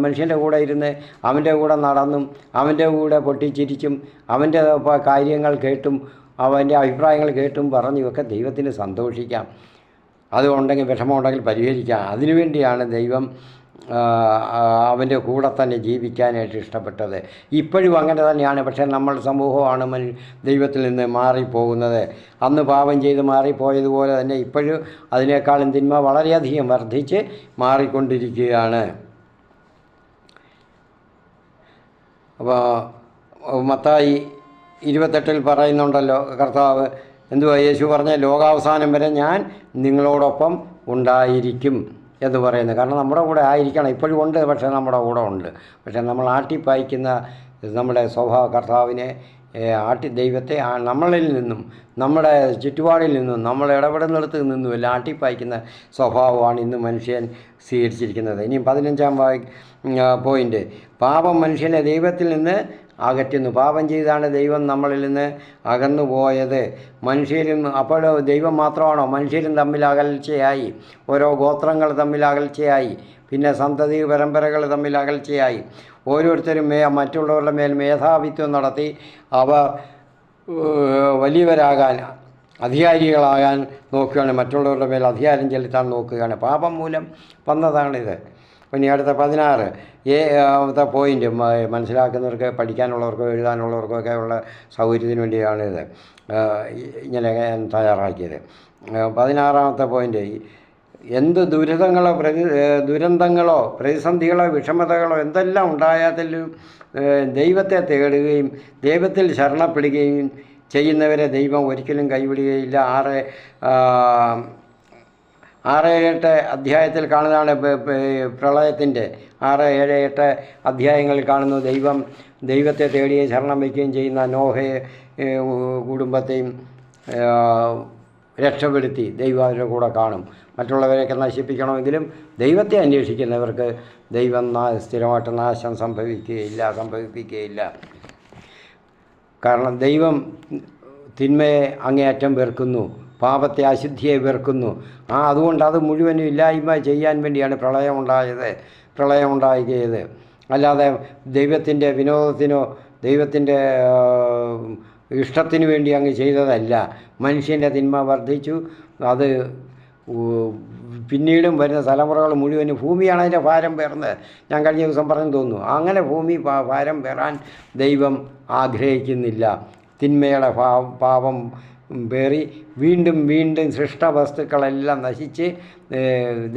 മനുഷ്യൻ്റെ കൂടെ ഇരുന്ന് അവൻ്റെ കൂടെ നടന്നും അവൻ്റെ കൂടെ പൊട്ടിച്ചിരിച്ചും അവൻ്റെ കാര്യങ്ങൾ കേട്ടും അവൻ്റെ അഭിപ്രായങ്ങൾ കേട്ടും പറഞ്ഞുമൊക്കെ ദൈവത്തിന് സന്തോഷിക്കാം. അതുണ്ടെങ്കിൽ വിഷമമുണ്ടെങ്കിൽ പരിഹരിക്കാം. അതിനുവേണ്ടിയാണ് ദൈവം അവൻ്റെ കൂടെ തന്നെ ജീവിക്കാനായിട്ട് ഇഷ്ടപ്പെട്ടത്. ഇപ്പോഴും അങ്ങനെ തന്നെയാണ്. പക്ഷേ നമ്മൾ സമൂഹമാണ് ദൈവത്തിൽ നിന്ന് മാറിപ്പോകുന്നത്. അന്ന് പാപം ചെയ്ത് മാറിപ്പോയതുപോലെ തന്നെ ഇപ്പോഴും അതിനേക്കാളും തിന്മ വളരെയധികം വർദ്ധിച്ച് മാറിക്കൊണ്ടിരിക്കുകയാണ്. അപ്പോൾ മത്തായി 28 പറയുന്നുണ്ടല്ലോ കർത്താവ്, എന്തുവാ യേശു പറഞ്ഞ, ലോകാവസാനം വരെ ഞാൻ നിങ്ങളോടൊപ്പം ഉണ്ടായിരിക്കും എന്ന് പറയുന്നത്. കാരണം നമ്മുടെ കൂടെ ആയിരിക്കണം. ഇപ്പോഴും ഉണ്ട്, പക്ഷേ നമ്മുടെ കൂടെ ഉണ്ട്. പക്ഷേ നമ്മൾ ആട്ടിപ്പായിക്കുന്ന നമ്മുടെ കർത്താവിനെ ദൈവത്തെ നമ്മളിൽ നിന്നും നമ്മുടെ ചുറ്റുപാടിൽ നിന്നും നമ്മൾ ഇടപെടുന്നിടത്ത് നിന്നും എല്ലാം ആട്ടിപ്പായിക്കുന്ന സ്വഭാവമാണ് ഇന്ന് മനുഷ്യൻ സ്വീകരിച്ചിരിക്കുന്നത്. ഇനിയും 15ാം പോയിൻ്റ്, പാപം മനുഷ്യനെ ദൈവത്തിൽ നിന്ന് അകറ്റുന്നു. പാപം ചെയ്താണ് ദൈവം നമ്മളിൽ നിന്ന് അകന്നു പോയത്. മനുഷ്യരും അപ്പോൾ ദൈവം മാത്രമാണോ? മനുഷ്യരും തമ്മിൽ അകൽച്ചയായി, ഓരോ ഗോത്രങ്ങൾ തമ്മിൽ അകൽച്ചയായി, പിന്നെ സന്തതി പരമ്പരകൾ തമ്മിൽ അകൽച്ചയായി. ഓരോരുത്തരും മറ്റുള്ളവരുടെ മേൽ മേധാവിത്വം നടത്തി അവർ വലിയവരാകാൻ, അധികാരികളാകാൻ നോക്കുകയാണ്, മറ്റുള്ളവരുടെ മേൽ അധികാരം ചെലുത്താൻ നോക്കുകയാണ്. പാപം മൂലം വന്നതാണിത്. പിന്നെ അടുത്ത 16 പോയിൻ്റ് മനസ്സിലാക്കുന്നവർക്ക്, പഠിക്കാനുള്ളവർക്കോ എഴുതാനുള്ളവർക്കൊക്കെ ഉള്ള സൗകര്യത്തിന് വേണ്ടിയാണിത് ഇങ്ങനെ തയ്യാറാക്കിയത്. 16ാമത്തെ പോയിൻ്റ്, എന്ത് ദുരന്തങ്ങളോ പ്രതിസന്ധികളോ വിഷമതകളോ എന്തെല്ലാം ഉണ്ടായാലും ദൈവത്തെ തേടുകയും ദൈവത്തിൽ ശരണപ്പെടുകയും ചെയ്യുന്നവരെ ദൈവം ഒരിക്കലും കൈവിടുകയില്ല. 6-8 അധ്യായത്തിൽ കാണുന്നതാണ് പ്രളയത്തിൻ്റെ 6, 7, 8 അധ്യായങ്ങളിൽ കാണുന്നു ദൈവത്തെ തേടുകയും ശരണം വയ്ക്കുകയും ചെയ്യുന്ന നോഹയെ കുടുംബത്തെയും രക്ഷപ്പെടുത്തി ദൈവം അവരുടെ കൂടെ കാണും. മറ്റുള്ളവരെയൊക്കെ നശിപ്പിക്കണമെങ്കിലും ദൈവത്തെ അന്വേഷിക്കുന്നവർക്ക് ദൈവം സ്ഥിരമായിട്ട് നാശം സംഭവിപ്പിക്കുകയില്ല. കാരണം ദൈവം തിന്മയെ അങ്ങേയറ്റം വെറുക്കുന്നു, പാപത്തെ അശുദ്ധിയെ വെറുക്കുന്നു. അതുകൊണ്ട് അത് മുഴുവനും ഇല്ലായ്മ ചെയ്യാൻ വേണ്ടിയാണ് പ്രളയം ഉണ്ടാക്കിയത്. അല്ലാതെ ദൈവത്തിൻ്റെ വിനോദത്തിനോ ദൈവത്തിൻ്റെ ഇഷ്ടത്തിന് വേണ്ടി അങ്ങ് ചെയ്തതല്ല. മനുഷ്യൻ്റെ തിന്മ വർദ്ധിച്ചു. അത് പിന്നീടും വരുന്ന തലമുറകൾ മുഴുവനും ഭൂമിയാണ് അതിൻ്റെ ഭാരം പേർന്നത്. ഞാൻ കഴിഞ്ഞ ദിവസം പറഞ്ഞു തോന്നുന്നു. അങ്ങനെ ഭൂമി ഭാരം പേറാൻ ദൈവം ആഗ്രഹിക്കുന്നില്ല. തിന്മയുടെ പാപം പേറി വീണ്ടും വീണ്ടും സൃഷ്ടവസ്തുക്കളെല്ലാം നശിച്ച്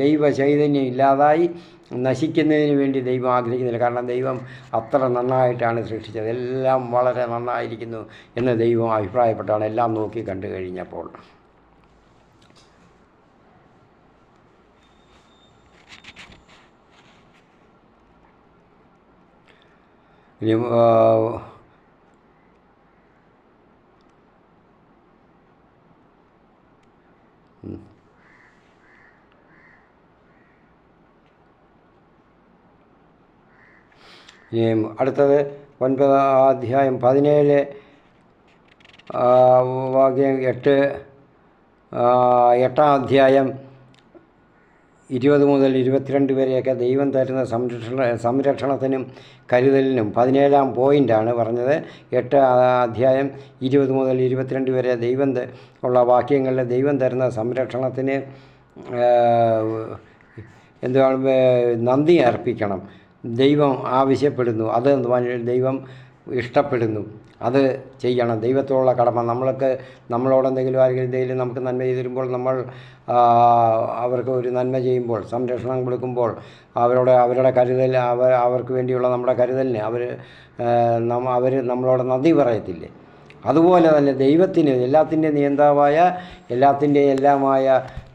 ദൈവ ചൈതന്യം ഇല്ലാതായി നശിക്കുന്നതിന് വേണ്ടി ദൈവം ആഗ്രഹിക്കുന്നില്ല. കാരണം ദൈവം അത്ര നന്നായിട്ടാണ് സൃഷ്ടിച്ചത്. എല്ലാം വളരെ നന്നായിരിക്കുന്നു എന്ന് ദൈവം അഭിപ്രായപ്പെട്ടാണ് എല്ലാം നോക്കി കണ്ടു കഴിഞ്ഞപ്പോൾ. ഇനി അടുത്തത് 9 അധ്യായം 17 വാക്യം 8 അധ്യായം 20 മുതൽ 22 വരെയൊക്കെ ദൈവം തരുന്ന സംരക്ഷണത്തിനും കരുതലിനും 17-ാം പോയിൻ്റാണ് പറഞ്ഞത്. 8 അധ്യായം 20 മുതൽ 22 വരെ ദൈവം ഉള്ള വാക്യങ്ങളിൽ ദൈവം തരുന്ന സംരക്ഷണത്തിന് എന്താണ് നന്ദി അർപ്പിക്കണം. ദൈവം ആവശ്യപ്പെടുന്നു, അത് ദൈവം ഇഷ്ടപ്പെടുന്നു, അത് ചെയ്യണം. ദൈവത്തോടുള്ള കടമ. നമ്മളോട് ആരെങ്കിലും നമുക്ക് നന്മ ചെയ്ത് തരുമ്പോൾ നമ്മൾ അവർക്ക് ഒരു നന്മ ചെയ്യുമ്പോൾ, സംരക്ഷണം കൊടുക്കുമ്പോൾ, അവരുടെ കരുതൽ, അവർക്ക് വേണ്ടിയുള്ള നമ്മുടെ കരുതലിന് അവർ നമ്മളോട് നന്ദി പറയത്തില്ലേ? അതുപോലെ തന്നെ ദൈവത്തിന്, എല്ലാത്തിൻ്റെ നിയന്താവായ, എല്ലാത്തിൻ്റെ എല്ലാമായ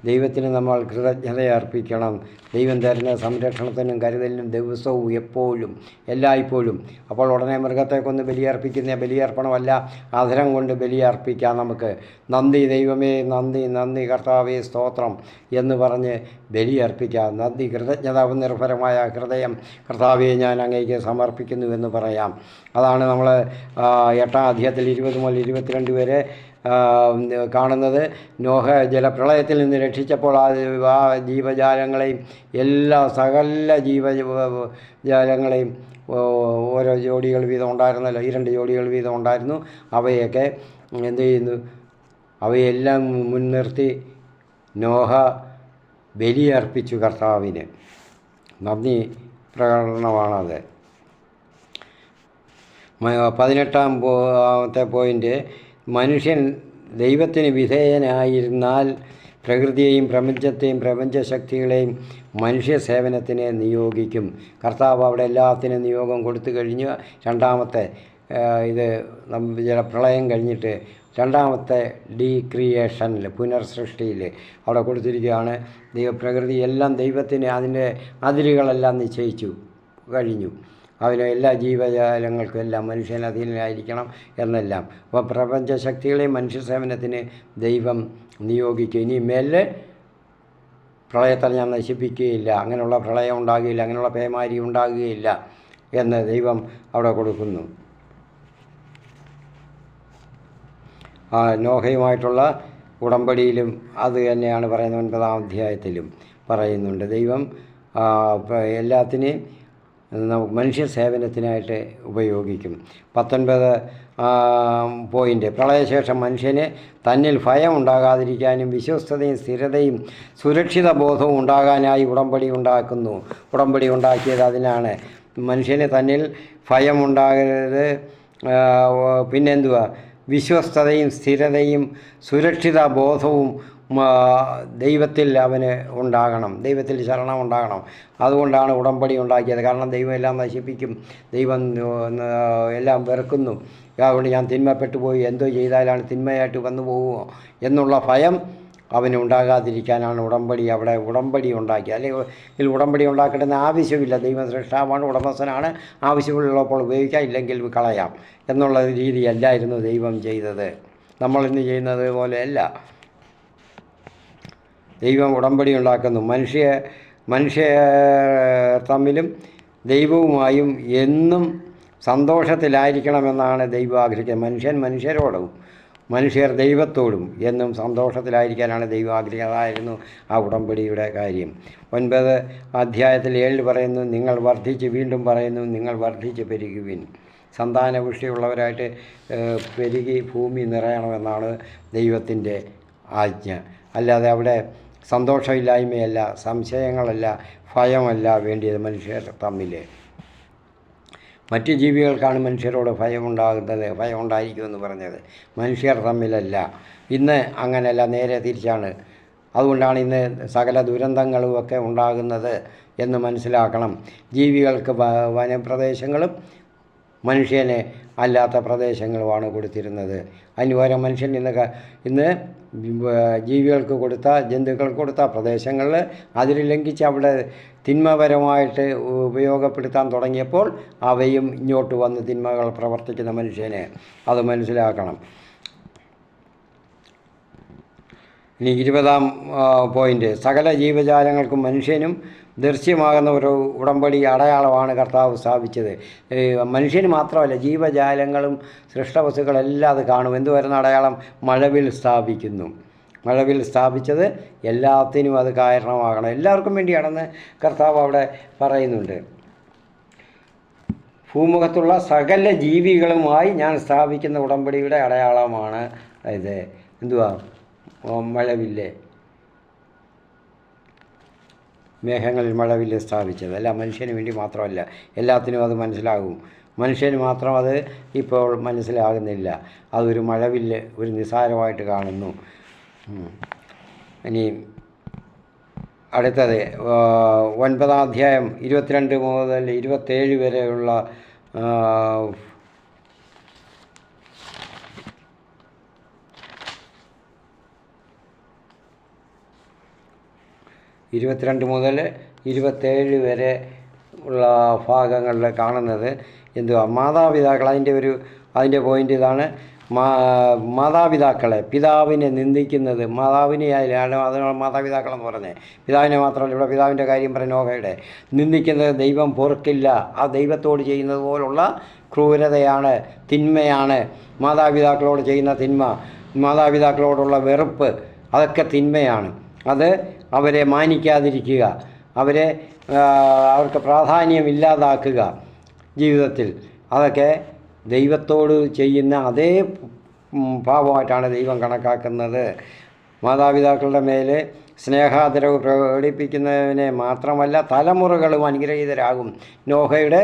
ദൈവത്തിന് നമ്മൾ കൃതജ്ഞത അർപ്പിക്കണം. ദൈവം തരുന്ന സംരക്ഷണത്തിനും കരുതലിനും ദിവസവും എപ്പോഴും എല്ലായ്പ്പോഴും. അപ്പോൾ ഉടനെ മൃഗത്തെ കൊന്ന് ബലിയർപ്പിക്കുന്ന ബലിയർപ്പണമല്ല, അധരം കൊണ്ട് ബലിയർപ്പിക്കാം. നമുക്ക് നന്ദി ദൈവമേ, നന്ദി നന്ദി കർത്താവേ, സ്തോത്രം എന്ന് പറഞ്ഞ് ബലിയർപ്പിക്കാം. നന്ദി, കൃതജ്ഞത നിർഭരമായ ഹൃദയം കർത്താവേ ഞാൻ അങ്ങേക്ക് സമർപ്പിക്കുന്നു എന്ന് പറയാം. അതാണ് നമ്മൾ 8-ാം അധ്യായത്തിൽ 20 മുതൽ 22 വരെ കാണുന്നത്. നോഹ ജലപ്രളയത്തിൽ നിന്ന് രക്ഷിച്ചപ്പോൾ ആ ജീവജാലങ്ങളെയും സകല ജീവജാലങ്ങളെയും ഓരോ ജോഡികൾ വീതം ഉണ്ടായിരുന്നല്ലോ, 2 ജോഡികൾ വീതം ഉണ്ടായിരുന്നു. അവയൊക്കെ എന്ത് ചെയ്യുന്നു? അവയെല്ലാം മുൻനിർത്തി നോഹ ബലിയർപ്പിച്ചു കർത്താവിന്. നന്ദി പ്രകടനമാണത്. 18-ാമത്തെ പോയിൻ്റ്, മനുഷ്യൻ ദൈവത്തിന് വിധേയനായിരുന്നാൽ പ്രകൃതിയെയും പ്രപഞ്ചത്തെയും പ്രപഞ്ചശക്തികളെയും മനുഷ്യ സേവനത്തിന് നിയോഗിക്കും. കർത്താവ് അവിടെ എല്ലാത്തിനും നിയോഗം കൊടുത്തു കഴിഞ്ഞു. രണ്ടാമത്തെ ജലപ്രളയം കഴിഞ്ഞിട്ട് 2-ാമത്തെ ഡീക്രിയേഷനിൽ, പുനർസൃഷ്ടിയിൽ അവിടെ കൊടുത്തിരിക്കുകയാണ്. പ്രകൃതി എല്ലാം ദൈവത്തിന് അതിൻ്റെ അതിരുകളെല്ലാം നിശ്ചയിച്ചു കഴിഞ്ഞു. അതിന് എല്ലാ ജീവജാലങ്ങൾക്കും എല്ലാം മനുഷ്യൻ അധീനനായിരിക്കണം എന്നെല്ലാം. അപ്പോൾ പ്രപഞ്ചശക്തികളെയും മനുഷ്യ സേവനത്തിന് ദൈവം നിയോഗിക്കും. ഇനി മേലെ പ്രളയത്തെ ഞാൻ നശിപ്പിക്കുകയില്ല, അങ്ങനെയുള്ള പ്രളയം ഉണ്ടാകുകയില്ല, അങ്ങനെയുള്ള പേമാരി ഉണ്ടാകുകയില്ല എന്ന് ദൈവം അവിടെ കൊടുക്കുന്നു. നോഹയുമായിട്ടുള്ള ഉടമ്പടിയിലും അത് തന്നെയാണ് പറയുന്നത്. 9-ാം അധ്യായത്തിലും പറയുന്നുണ്ട്. ദൈവം എല്ലാത്തിനെയും നമുക്ക് മനുഷ്യ സേവനത്തിനായിട്ട് ഉപയോഗിക്കും. 19 പോയിൻ്റ്, പ്രളയശേഷം മനുഷ്യന് തന്നിൽ ഭയം ഉണ്ടാകാതിരിക്കാനും വിശ്വസ്തതയും സ്ഥിരതയും സുരക്ഷിത ബോധവും ഉണ്ടാകാനായി ഉടമ്പടി ഉണ്ടാക്കുന്നു. ഉടമ്പടി ഉണ്ടാക്കിയത് അതിനാണ്. മനുഷ്യന് തന്നിൽ ഭയം ഉണ്ടാകരുത്. പിന്നെന്തുവാ? വിശ്വസ്തതയും സ്ഥിരതയും സുരക്ഷിത ബോധവും ദൈവത്തിൽ അവന് ഉണ്ടാകണം, ദൈവത്തിൽ ശരണം ഉണ്ടാകണം. അതുകൊണ്ടാണ് ഉടമ്പടി ഉണ്ടാക്കിയത്. കാരണം ദൈവം എല്ലാം നശിപ്പിക്കും, ദൈവം എല്ലാം വെറുക്കുന്നു. അതുകൊണ്ട് ഞാൻ തിന്മപ്പെട്ടു പോയി, എന്തോ ചെയ്താലാണ് തിന്മയായിട്ട് വന്നു പോകുമോ എന്നുള്ള ഭയം അവന് ഉണ്ടാകാതിരിക്കാനാണ് അവിടെ ഉടമ്പടി ഉണ്ടാക്കി. അല്ലെങ്കിൽ ഉടമ്പടി ഉണ്ടാക്കേണ്ടെന്ന് ആവശ്യമില്ല. ദൈവം സൃഷ്ടാവാണ്, ഉടമസ്ഥനാണ്. ആവശ്യമുള്ളപ്പോൾ ഉപയോഗിക്കാം, ഇല്ലെങ്കിൽ കളയാം എന്നുള്ള രീതിയല്ലായിരുന്നു ദൈവം ചെയ്തത്. നമ്മളിന്ന് ചെയ്യുന്നത് പോലെയല്ല. ദൈവം ഉടമ്പടി ഉണ്ടാക്കുന്നു. മനുഷ്യ തമ്മിലും ദൈവവുമായും എന്നും സന്തോഷത്തിലായിരിക്കണമെന്നാണ് ദൈവം ആഗ്രഹിക്കുന്നത്. മനുഷ്യരോടും മനുഷ്യർ ദൈവത്തോടും എന്നും സന്തോഷത്തിലായിരിക്കാനാണ് ദൈവം ആഗ്രഹിക്കുന്നതായിരുന്നു ആ ഉടമ്പടിയുടെ കാര്യം. 9 അധ്യായത്തിൽ 7 പറയുന്നു, നിങ്ങൾ വർദ്ധിച്ച്, വീണ്ടും പറയുന്നു, നിങ്ങൾ വർദ്ധിച്ച് പെരുകുവിൻ. സന്താനപുഷ്ടിയുള്ളവരായിട്ട് പെരുകി ഭൂമി നിറയണമെന്നാണ് ദൈവത്തിൻ്റെ ആജ്ഞ. അല്ലാതെ അവിടെ സന്തോഷമില്ലായ്മയല്ല, സംശയങ്ങളല്ല, ഭയമല്ല വേണ്ടിയത് മനുഷ്യർ തമ്മിൽ. മറ്റ് ജീവികൾക്കാണ് മനുഷ്യരോട് ഭയമുണ്ടാകുന്നത്, ഭയമുണ്ടായിരിക്കുമെന്ന് പറഞ്ഞത്, മനുഷ്യർ തമ്മിലല്ല. ഇന്ന് അങ്ങനെയല്ല, നേരെ തിരിച്ചാണ്. അതുകൊണ്ടാണ് ഇന്ന് സകല ദുരന്തങ്ങളുമൊക്കെ ഉണ്ടാകുന്നത് എന്ന് മനസ്സിലാക്കണം. ജീവികൾക്ക് വനപ്രദേശങ്ങളും മനുഷ്യന് അല്ലാത്ത പ്രദേശങ്ങളുമാണ് കൊടുത്തിരുന്നത്. അതിന് പകരം മനുഷ്യൻ ഇന്ന് ജീവികൾക്ക് കൊടുത്ത, ജന്തുക്കൾക്ക് കൊടുത്ത പ്രദേശങ്ങളിൽ അതിൽ ലംഘിച്ച് അവിടെ തിന്മപരമായിട്ട് ഉപയോഗപ്പെടുത്താൻ തുടങ്ങിയപ്പോൾ അവയും ഇങ്ങോട്ട് വന്ന് തിന്മകൾ പ്രവർത്തിക്കുന്ന മനുഷ്യനെ അത് മനസ്സിലാക്കണം. ഇനി 20-ാം പോയിൻ്റ്, സകല ജീവജാലങ്ങൾക്കും മനുഷ്യനും ദൃശ്യമാകുന്ന ഒരു ഉടമ്പടി അടയാളമാണ് കർത്താവ് സ്ഥാപിച്ചത്. മനുഷ്യന് മാത്രമല്ല, ജീവജാലങ്ങളും സൃഷ്ടവസ്തുക്കളെല്ലാം അത് കാണും. എന്ത് വരുന്ന അടയാളം? മഴവിൽ സ്ഥാപിക്കുന്നു. മഴവിൽ സ്ഥാപിച്ചത് എല്ലാത്തിനും അത് കാരണമാകണം, എല്ലാവർക്കും വേണ്ടിയാണെന്ന് കർത്താവ് അവിടെ പറയുന്നുണ്ട്. ഭൂമുഖത്തുള്ള സകല ജീവികളുമായി ഞാൻ സ്ഥാപിക്കുന്ന ഉടമ്പടിയുടെ അടയാളമാണ് ഇത്. എന്തുവാ? മഴവില്ല്, മേഘങ്ങളിൽ മഴവില്ല് സ്ഥാപിച്ചത്. അല്ല, മനുഷ്യന് വേണ്ടി മാത്രമല്ല, എല്ലാത്തിനും അത് മനസ്സിലാകും. മനുഷ്യന് മാത്രം അത് ഇപ്പോൾ മനസ്സിലാകുന്നില്ല. അതൊരു മഴവില്ല് ഒരു നിസ്സാരമായിട്ട് കാണുന്നു. ഇനി അടുത്തത് 9-ാം അധ്യായം 22 മുതൽ 27 വരെയുള്ള 22 മുതൽ 27 വരെ ഉള്ള ഭാഗങ്ങളിൽ കാണുന്നത് എന്തുവാ? മാതാപിതാക്കൾ. അതിൻ്റെ പോയിൻ്റ് ഇതാണ്. മാതാപിതാക്കളെ, പിതാവിനെ നിന്ദിക്കുന്നത്, മാതാവിനെയാണ് അതിനുള്ള മാതാപിതാക്കളെന്ന് പറഞ്ഞത്. പിതാവിനെ മാത്രമല്ല, ഇവിടെ പിതാവിൻ്റെ കാര്യം പറഞ്ഞ നോഹയുടെ നിന്ദിക്കുന്നത് ദൈവം പൊറുക്കില്ല. ആ ദൈവത്തോട് ചെയ്യുന്നത് പോലുള്ള ക്രൂരതയാണ്, തിന്മയാണ്. മാതാപിതാക്കളോട് ചെയ്യുന്ന തിന്മ, മാതാപിതാക്കളോടുള്ള വെറുപ്പ്, അതൊക്കെ തിന്മയാണ്. അത് അവരെ മാനിക്കാതിരിക്കുക, അവർക്ക് പ്രാധാന്യമില്ലാതാക്കുക ജീവിതത്തിൽ, അതൊക്കെ ദൈവത്തോട് ചെയ്യുന്ന അതേ പാപമായിട്ടാണ് ദൈവം കണക്കാക്കുന്നത്. മാതാപിതാക്കളുടെ മേലെ സ്നേഹാദരവ് പ്രകടിപ്പിക്കുന്നതിനെ മാത്രമല്ല, തലമുറകളും അനുഗ്രഹീതരാകും. നോഹയുടെ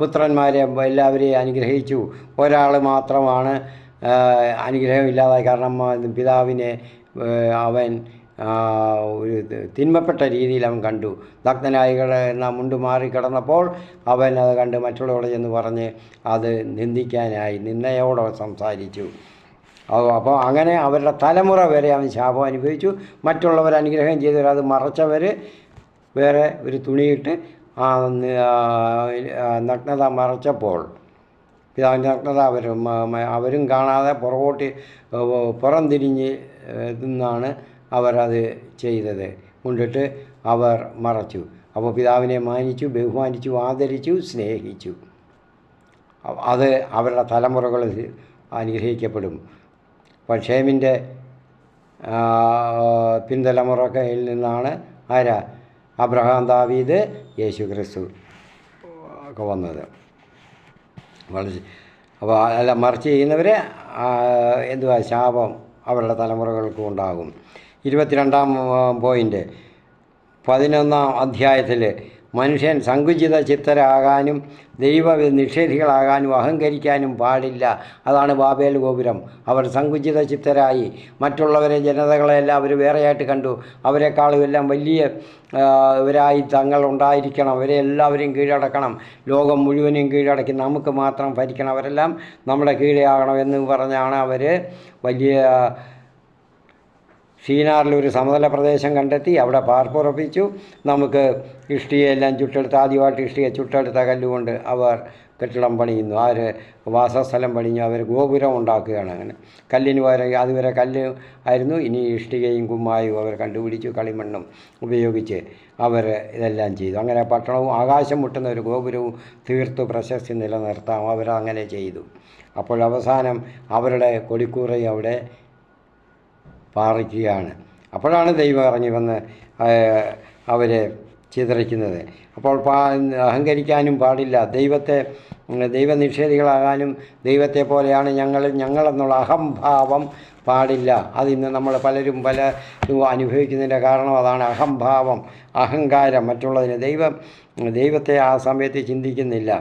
പുത്രന്മാരെ എല്ലാവരെയും അനുഗ്രഹിച്ചു. ഒരാൾ മാത്രമാണ് അനുഗ്രഹമില്ലാതായി. കാരണം പിതാവിനെ അവൻ ഒരു തിന്മപ്പെട്ട രീതിയിൽ അവൻ കണ്ടു. നഗ്നനായികളെ മുണ്ട് മാറിക്കിടന്നപ്പോൾ അവൻ അത് കണ്ട് മറ്റുള്ളവരോട് ചെന്ന് പറഞ്ഞ് അത് നിന്ദിക്കാനായി നിന്നയോടെ സംസാരിച്ചു. അപ്പോൾ അങ്ങനെ അവരുടെ തലമുറ വരെ അവൻ ശാപം അനുഭവിച്ചു. മറ്റുള്ളവർ അനുഗ്രഹം ചെയ്തവർ അത് മറച്ചവർ വേറെ ഒരു തുണിയിട്ട് നഗ്നത മറച്ചപ്പോൾ പിതാവിൻ്റെ നഗ്നത അവരും കാണാതെ പുറംതിരിഞ്ഞ് നിന്നാണ് അവരത് ചെയ്തത്. കൊണ്ടിട്ട് അവർ മറച്ചു. അപ്പോൾ പിതാവിനെ മാനിച്ചു, ബഹുമാനിച്ചു, ആദരിച്ചു, സ്നേഹിച്ചു. അത് അവരുടെ തലമുറകൾ അനുഗ്രഹിക്കപ്പെടും. അപ്പോൾ ഷേമിൻ്റെ പിൻതലമുറയിൽ നിന്നാണ് അബ്രഹാം, ദാവീദ്, യേശു ക്രിസ്തു ഒക്കെ വന്നത്. അപ്പോൾ അല്ല, മറിച്ച് ചെയ്യുന്നവരെ ശാപം അവരുടെ തലമുറകൾക്കും ഉണ്ടാകും. 22-ാം പോയിൻ്റ്, 11-ാം അധ്യായത്തിൽ മനുഷ്യൻ സങ്കുചിത ചിത്തരാകാനും നിഷേധികളാകാനും അഹങ്കരിക്കാനും പാടില്ല. അതാണ് ബാബേൽ ഗോപുരം. അവർ സങ്കുചിത ചിത്തരായി. മറ്റുള്ളവരെ, ജനതകളെല്ലാം അവർ വേറെയായിട്ട് കണ്ടു. അവരെക്കാളും എല്ലാം ഇവരായി തങ്ങൾ ഉണ്ടായിരിക്കണം, അവരെ എല്ലാവരെയും കീഴടക്കണം, ലോകം മുഴുവനും കീഴടക്കി നമുക്ക് മാത്രം ഭരിക്കണം, അവരെല്ലാം നമ്മുടെ കീഴെയാകണം എന്ന് പറഞ്ഞാണ് അവർ വലിയ ഷീനാറിൽ ഒരു സമതല പ്രദേശം കണ്ടെത്തി അവിടെ പാർപ്പുറപ്പിച്ചു. നമുക്ക് ഇഷ്ടികയെല്ലാം ചുട്ടെടുത്ത്, ആദ്യമായിട്ട് ഇഷ്ടിക ചുട്ടെടുത്ത കല്ലുകൊണ്ട് അവർ കെട്ടിടം പണിയുന്നു. അവർ വാസസ്ഥലം പണിഞ്ഞു, അവർ ഗോപുരം ഉണ്ടാക്കുകയാണ്. അങ്ങനെ കല്ലിന് പകരം അതുവരെ കല്ല് ആയിരുന്നു, ഇനി ഇഷ്ടികയും കുമ്മായും അവർ കണ്ടുപിടിച്ചു. കളിമണ്ണും ഉപയോഗിച്ച് അവർ ഇതെല്ലാം ചെയ്തു. അങ്ങനെ പട്ടണവും ആകാശം മുട്ടുന്ന ഒരു ഗോപുരവും തീർത്തു പ്രശസ്തി നിലനിർത്താം. അവരങ്ങനെ ചെയ്തു. അപ്പോൾ അവസാനം അവരുടെ കൊടിക്കൂറയും അവിടെ പാറിക്കുകയാണ്. അപ്പോഴാണ് ദൈവം ഇറങ്ങി വന്ന് അവരെ ചിതറിക്കുന്നത്. അപ്പോൾ അഹങ്കരിക്കാനും പാടില്ല. ദൈവനിഷേധികളാകാനും, ദൈവത്തെ പോലെയാണ് ഞങ്ങളെന്നുള്ള അഹംഭാവം പാടില്ല. അതിന്ന് നമ്മൾ പലരും അനുഭവിക്കുന്നതിൻ്റെ കാരണം അതാണ്. അഹംഭാവം, അഹങ്കാരം, മറ്റുള്ളതിന് ദൈവത്തെ ആ സമയത്ത് ചിന്തിക്കുന്നില്ല.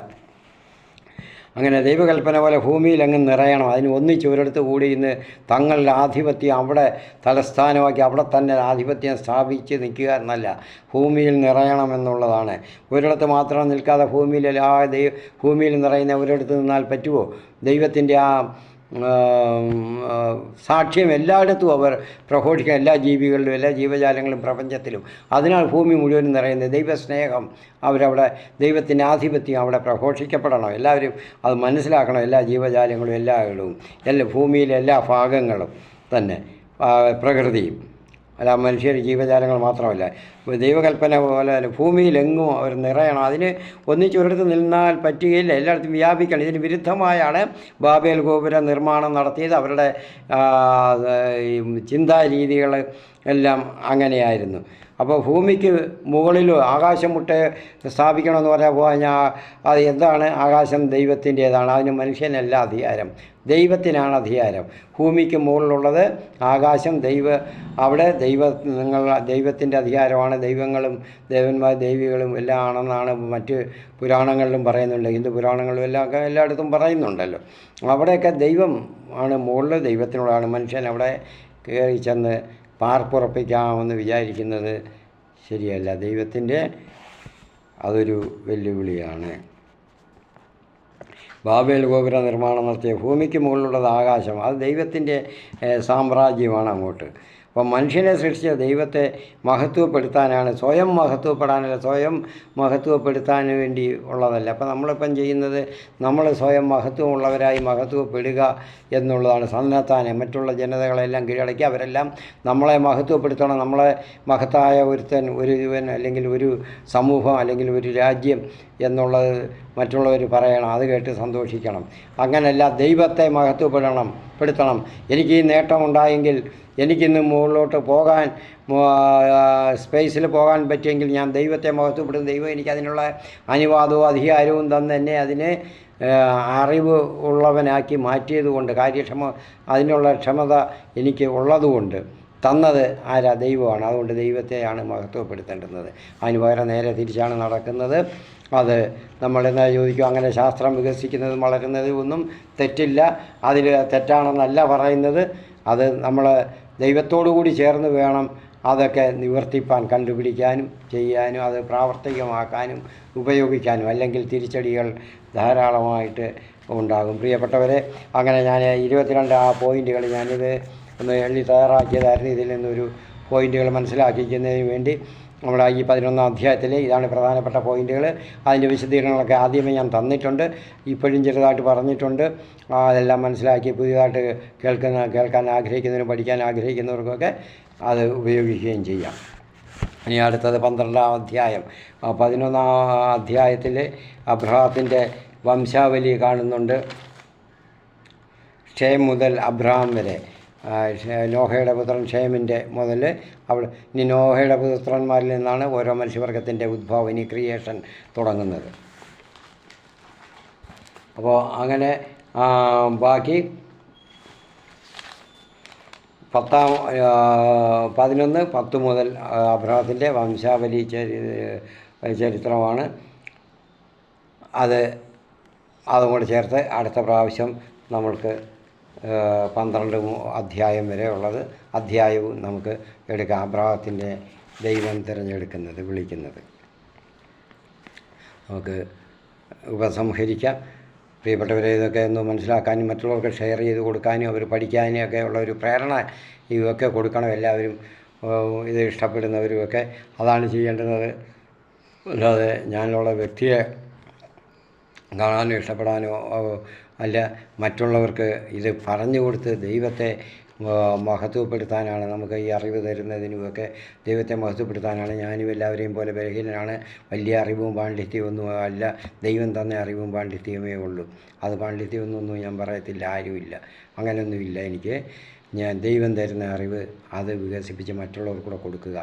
അങ്ങനെ ദൈവകൽപ്പന പോലെ ഭൂമിയിൽ അങ്ങ് നിറയണം. അതിന് ഒന്നിച്ച് ഒരിടത്ത് കൂടി ഇന്ന് തങ്ങളുടെ ആധിപത്യം അവിടെ തലസ്ഥാനമാക്കി അവിടെ തന്നെ ആധിപത്യം സ്ഥാപിച്ച് നിൽക്കുക എന്നല്ല, ഭൂമിയിൽ നിറയണമെന്നുള്ളതാണ്. ഒരിടത്ത് മാത്രം നിൽക്കാതെ ഭൂമിയിൽ നിറയുന്ന ഒരിടത്ത് നിന്നാൽ പറ്റുമോ? ദൈവത്തിൻ്റെ ആ സാക്ഷ്യം എല്ലായിടത്തും അവർ പ്രഘോഷിക്കുക, എല്ലാ ജീവികളിലും, എല്ലാ ജീവജാലങ്ങളും, പ്രപഞ്ചത്തിലും. അതിനാൽ ഭൂമി മുഴുവനും നിറയുന്നത് ദൈവസ്നേഹം, അവരവിടെ ദൈവത്തിൻ്റെ ആധിപത്യം അവിടെ പ്രഘോഷിക്കപ്പെടണം. എല്ലാവരും അത് മനസ്സിലാക്കണം. എല്ലാ ജീവജാലങ്ങളും, എല്ലാ ഭൂമിയിലെ എല്ലാ ഭാഗങ്ങളും തന്നെ, പ്രകൃതിയും, അല്ല മനുഷ്യർ, ജീവജാലങ്ങൾ മാത്രമല്ല. ദൈവകൽപ്പന പോലെ തന്നെ ഭൂമിയിലെങ്ങും അവർ നിറയണം. അതിന് ഒന്നിച്ചൊരിടത്ത് നിന്നാൽ പറ്റുകയില്ല, എല്ലായിടത്തും വ്യാപിക്കണം. ഇതിന് വിരുദ്ധമായാണ് ബാബേൽ ഗോപുര നിർമ്മാണം നടത്തിയത്. അവരുടെ ചിന്താരീതികൾ എല്ലാം അങ്ങനെയായിരുന്നു. അപ്പോൾ ഭൂമിക്ക് മുകളിലോ ആകാശം മുട്ടെ സ്ഥാപിക്കണമെന്ന് പറഞ്ഞാൽ അത് എന്താണ്? ആകാശം ദൈവത്തിൻ്റേതാണ്, അതിന് മനുഷ്യനല്ല അധികാരം, ദൈവത്തിനാണ് അധികാരം. ഭൂമിക്ക് മുകളിലുള്ളത് ആകാശം, അവിടെ ദൈവത്തിൻ്റെ അധികാരമാണ്. ദൈവങ്ങളും ദൈവികളും എല്ലാം ആണെന്നാണ് മറ്റ് പുരാണങ്ങളിലും പറയുന്നുണ്ട്. ഹിന്ദു പുരാണങ്ങളിലും എല്ലായിടത്തും പറയുന്നുണ്ടല്ലോ. അവിടെയൊക്കെ ദൈവം ആണ് മുകളിൽ, ദൈവത്തിനുള്ളതാണ്. മനുഷ്യൻ അവിടെ കയറി ചെന്ന് പാർപ്പുറപ്പിക്കാമെന്ന് വിചാരിക്കുന്നത് ശരിയല്ല. ദൈവത്തിൻ്റെ അതൊരു വെല്ലുവിളിയാണ്. ബാബേൽ ഗോപുര നിർമ്മാണം നടത്തിയ ഭൂമിക്ക് മുകളിലുള്ളത് ആകാശം, അത് ദൈവത്തിൻ്റെ സാമ്രാജ്യമാണ് അങ്ങോട്ട്. അപ്പം മനുഷ്യനെ സൃഷ്ടിച്ച ദൈവത്തെ മഹത്വപ്പെടുത്താനാണ്, സ്വയം മഹത്വപ്പെടാനല്ല, സ്വയം മഹത്വപ്പെടുത്താൻ വേണ്ടി ഉള്ളതല്ല. അപ്പം നമ്മളിപ്പം ചെയ്യുന്നത് നമ്മൾ സ്വയം മഹത്വമുള്ളവരായി മഹത്വപ്പെടുക എന്നുള്ളതാണ്. സന്നദ്ധാനെ മറ്റുള്ള ജനതകളെല്ലാം കീഴടക്കി അവരെല്ലാം നമ്മളെ മഹത്വപ്പെടുത്തണം. നമ്മളെ മഹത്തായ ഒരുവൻ അല്ലെങ്കിൽ ഒരു സമൂഹം അല്ലെങ്കിൽ ഒരു രാജ്യം എന്നുള്ളത് മറ്റുള്ളവർ പറയണം, അത് കേട്ട് സന്തോഷിക്കണം. അങ്ങനെയല്ല, ദൈവത്തെ മഹത്വപ്പെടുത്തണം. എനിക്ക് ഈ നേട്ടമുണ്ടായെങ്കിൽ, എനിക്കിന്ന് മുകളിലോട്ട് പോകാൻ, സ്പേസിൽ പോകാൻ പറ്റിയെങ്കിൽ ഞാൻ ദൈവത്തെ മഹത്വപ്പെടും. ദൈവം എനിക്കതിനുള്ള അനുവാദവും അധികാരവും തന്ന് എന്നെ അതിനെ അറിവ് ഉള്ളവനാക്കി മാറ്റിയതുകൊണ്ട്, അതിനുള്ള ക്ഷമത എനിക്ക് ഉള്ളതുകൊണ്ട് തന്നത് ആരാ? ദൈവമാണ്. അതുകൊണ്ട് ദൈവത്തെയാണ് മഹത്വപ്പെടുത്തേണ്ടുന്നത്. അതിന് പകരം നേരെ തിരിച്ചാണ് നടക്കുന്നത്. അത് നമ്മളെന്താ ചോദിക്കും, അങ്ങനെ ശാസ്ത്രം വികസിക്കുന്നതും വളരുന്നതും ഒന്നും തെറ്റില്ല, അതിൽ തെറ്റാണെന്നല്ല പറയുന്നത്. അത് നമ്മൾ ദൈവത്തോടു കൂടി ചേർന്ന് വേണം അതൊക്കെ നിവർത്തിപ്പാൻ, കണ്ടുപിടിക്കാനും ചെയ്യാനും അത് പ്രാവർത്തികമാക്കാനും ഉപയോഗിക്കാനും. അല്ലെങ്കിൽ തിരിച്ചടികൾ ധാരാളമായിട്ട് ഉണ്ടാകും. പ്രിയപ്പെട്ടവരെ, അങ്ങനെ ഞാൻ 22 ആ പോയിൻ്റുകൾ ഞാനിത് ഒന്ന് എഴുതി തയ്യാറാക്കിയതായിരുന്നു. ഇതിൽ നിന്നൊരു പോയിൻ്റുകൾ മനസ്സിലാക്കിക്കുന്നതിന് വേണ്ടി നമ്മുടെ ഈ 11-ാം അധ്യായത്തിലെ ഇതാണ് പ്രധാനപ്പെട്ട പോയിൻ്റുകൾ. അതിൻ്റെ വിശദീകരണങ്ങളൊക്കെ ആദ്യമേ ഞാൻ തന്നിട്ടുണ്ട്, ഇപ്പോഴും ചെറുതായിട്ട് പറഞ്ഞിട്ടുണ്ട്. അതെല്ലാം മനസ്സിലാക്കി പുതിയതായിട്ട് കേൾക്കാൻ ആഗ്രഹിക്കുന്നവരും പഠിക്കാൻ ആഗ്രഹിക്കുന്നവർക്കൊക്കെ അത് ഉപയോഗിക്കുകയും ചെയ്യാം. ഇനി അടുത്തത് 12-ാം അധ്യായം. 11-ാം അധ്യായത്തിൽ അബ്രഹാത്തിൻ്റെ വംശാവലി കാണുന്നുണ്ട്. ഷേം മുതൽ അബ്രഹാം വരെ, നോഹയുടെ പുത്രൻ ഷേമിൻ്റെ മുതൽ ഇനി നോഹയുടെ പുത്രന്മാരിൽ നിന്നാണ് ഓരോ മനുഷ്യവർഗത്തിൻ്റെ ഉദ്ഭവം, ഇനി ക്രിയേഷൻ തുടങ്ങുന്നത്. അപ്പോൾ അങ്ങനെ ബാക്കി 11-10 മുതൽ അബ്രഹാത്തിൻ്റെ വംശാവലി ചരിത്രമാണ്. അതും കൂടെ ചേർത്ത് അടുത്ത പ്രാവശ്യം നമ്മൾക്ക് 12 അധ്യായം വരെ ഉള്ളത് അധ്യായവും നമുക്ക് എടുക്കാം. അബ്രഹാത്തിൻ്റെ ദൈവം വിളിക്കുന്നത് നമുക്ക് ഉപസംഹരിക്കാം. പ്രിയപ്പെട്ടവരെ, ഇതൊക്കെ ഒന്ന് മനസ്സിലാക്കാനും മറ്റുള്ളവർക്ക് ഷെയർ ചെയ്ത് കൊടുക്കാനും അവർ പഠിക്കാനും ഒക്കെ ഉള്ള ഒരു പ്രേരണ ഇതൊക്കെ കൊടുക്കണം എല്ലാവരും. ഇത് ഇഷ്ടപ്പെടുന്നവരുമൊക്കെ അതാണ് ചെയ്യേണ്ടുന്നത്. അല്ലാതെ ഞാനുള്ള വ്യക്തിയെ കാണാനോ ഇഷ്ടപ്പെടാനോ അല്ല, മറ്റുള്ളവർക്ക് ഇത് പറഞ്ഞു കൊടുത്ത് ദൈവത്തെ മഹത്വപ്പെടുത്താനാണ്. നമുക്ക് ഈ അറിവ് തരുന്നതിനുമൊക്കെ ദൈവത്തെ മഹത്വപ്പെടുത്താനാണ്. ഞാനും എല്ലാവരെയും പോലെ ബലഹീനനാണ്. വലിയ അറിവും പാണ്ഡിത്യമൊന്നും അല്ല, ദൈവം തന്ന അറിവും പാണ്ഡിത്യമേ ഉള്ളൂ. അത് പാണ്ഡിത്യമൊന്നും ഞാൻ പറയത്തില്ല, ആരുമില്ല, അങ്ങനെയൊന്നുമില്ല എനിക്ക്. ഞാൻ ദൈവം തരുന്ന അറിവ് അത് വികസിപ്പിച്ച് മറ്റുള്ളവർക്കൂടെ കൊടുക്കുക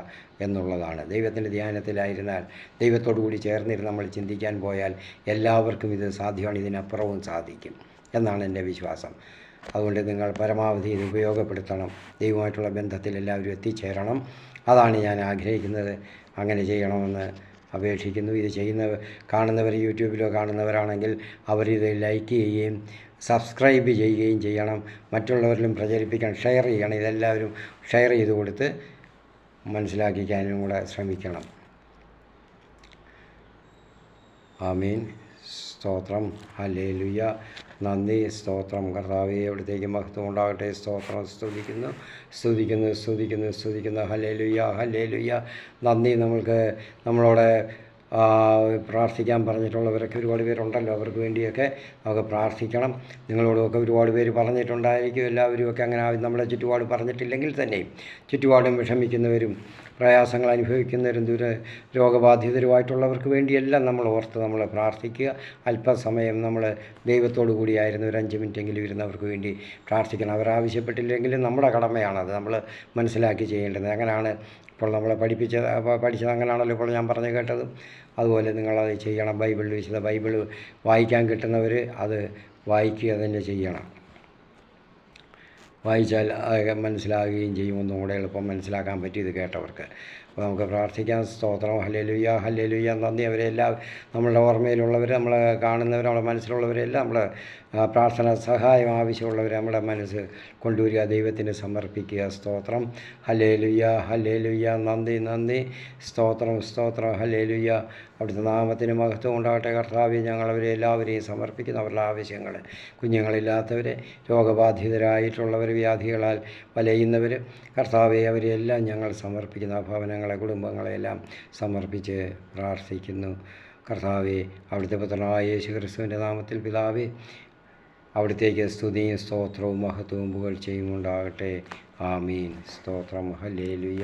എന്നുള്ളതാണ്. ദൈവത്തിൻ്റെ ധ്യാനത്തിലായിരുന്നാൽ, ദൈവത്തോടു കൂടി ചേർന്നിരുന്ന് നമ്മൾ ചിന്തിക്കാൻ പോയാൽ എല്ലാവർക്കും ഇത് സാധ്യമാണ്, ഇതിനപ്പുറവും സാധിക്കും എന്നാണ് എൻ്റെ വിശ്വാസം. അതുകൊണ്ട് നിങ്ങൾ പരമാവധി ഇത് ഉപയോഗപ്പെടുത്തണം. ദൈവമായിട്ടുള്ള ബന്ധത്തിൽ എല്ലാവരും എത്തിച്ചേരണം. അതാണ് ഞാൻ ആഗ്രഹിക്കുന്നത്. അങ്ങനെ ചെയ്യണമെന്ന് അപേക്ഷിക്കുന്നു. ഇത് കാണുന്നവർ യൂട്യൂബിലോ കാണുന്നവരാണെങ്കിൽ അവരിത് ലൈക്ക് ചെയ്യുകയും സബ്സ്ക്രൈബ് ചെയ്യുകയും ചെയ്യണം. മറ്റുള്ളവരിലും പ്രചരിപ്പിക്കാൻ ഷെയർ ചെയ്യണം. ഇതെല്ലാവരും ഷെയർ ചെയ്ത് കൊടുത്ത് മനസ്സിലാക്കിക്കാനും കൂടെ ശ്രമിക്കണം. ആമീൻ. സ്തോത്രം. ഹല്ലേലൂയ. നന്ദി. സ്തോത്രം. കർത്താവേ, അവിടത്തേക്ക് മഹത്വം ഉണ്ടാകട്ടെ. സ്തോത്രം. സ്തുതിക്കുന്നു. ഹല്ലേലൂയ. നന്ദി. നമ്മളോട് പ്രാർത്ഥിക്കാൻ പറഞ്ഞിട്ടുള്ളവരൊക്കെ ഒരുപാട് പേരുണ്ടല്ലോ. അവർക്ക് വേണ്ടിയൊക്കെ നമുക്ക് പ്രാർത്ഥിക്കണം. നിങ്ങളോടൊക്കെ ഒരുപാട് പേര് പറഞ്ഞിട്ടുണ്ടായിരിക്കും. എല്ലാവരുമൊക്കെ അങ്ങനെ നമ്മളെ ചുറ്റുപാട് പറഞ്ഞിട്ടില്ലെങ്കിൽ തന്നെയും ചുറ്റുപാടും വിഷമിക്കുന്നവരും പ്രയാസങ്ങൾ അനുഭവിക്കുന്നവരും രോഗബാധിതരുമായിട്ടുള്ളവർക്ക് വേണ്ടിയെല്ലാം നമ്മൾ ഓർത്ത് നമ്മൾ പ്രാർത്ഥിക്കുക. അല്പസമയം നമ്മൾ ദൈവത്തോടു കൂടിയായിരുന്നു ഒരു 5 മിനിറ്റെങ്കിലും ഇരുന്നവർക്ക് വേണ്ടി പ്രാർത്ഥിക്കണം. അവരാവശ്യപ്പെട്ടില്ലെങ്കിലും നമ്മുടെ കടമയാണത് നമ്മൾ മനസ്സിലാക്കി ചെയ്യേണ്ടത്. അങ്ങനെയാണ് ഇപ്പോൾ നമ്മളെ പഠിച്ചത് അങ്ങനെയാണല്ലോ ഇപ്പോൾ ഞാൻ പറഞ്ഞു കേട്ടതും. അതുപോലെ നിങ്ങളത് ചെയ്യണം. വിശുദ്ധ ബൈബിൾ വായിക്കാൻ കിട്ടുന്നവർ അത് വായിക്കുക തന്നെ ചെയ്യണം. വായിച്ചാൽ മനസ്സിലാകുകയും ചെയ്യും. ഒന്നും കൂടെ എളുപ്പം മനസ്സിലാക്കാൻ പറ്റും ഇത് കേട്ടവർക്ക്. അപ്പോൾ നമുക്ക് പ്രാർത്ഥിക്കാം. സ്തോത്രം. ഹല്ലേലൂയ. നന്ദി. അവരെല്ലാം നമ്മളുടെ ഓർമ്മയിലുള്ളവർ, നമ്മളെ കാണുന്നവർ, നമ്മുടെ മനസ്സിലുള്ളവരെല്ലാം നമ്മൾ പ്രാർത്ഥന സഹായം ആവശ്യമുള്ളവർ നമ്മുടെ മനസ്സ് കൊണ്ടുവരിക, ദൈവത്തിന് സമർപ്പിക്കുക. സ്തോത്രം. ഹല്ലേലൂയ. നന്ദി. സ്തോത്രം. ഹല്ലേലൂയ. അവിടുത്തെ നാമത്തിന് മഹത്വം ഉണ്ടാകട്ടെ. കർത്താവേ, ഞങ്ങളവരെ എല്ലാവരെയും സമർപ്പിക്കുന്നു. അവരുടെ ആവശ്യങ്ങൾ, കുഞ്ഞുങ്ങളില്ലാത്തവർ, രോഗബാധിതരായിട്ടുള്ളവർ, വ്യാധികളാൽ വലയുന്നവർ, കർത്താവെ, അവരെല്ലാം ഞങ്ങൾ സമർപ്പിക്കുന്നു. ഭവനങ്ങളെ, കുടുംബങ്ങളെല്ലാം സമർപ്പിച്ച് പ്രാർത്ഥിക്കുന്നു. കർത്താവെ, അവിടുത്തെ പുത്രനായ യേശു ക്രിസ്തുവിൻ്റെ നാമത്തിൽ പിതാവേ, അവിടുത്തേക്ക് സ്തുതിയും സ്തോത്രവും മഹത്വവും പുകഴ്ചയും ഉണ്ടാകട്ടെ. ആമീൻ. സ്തോത്രം. ഹല്ലേലൂയ.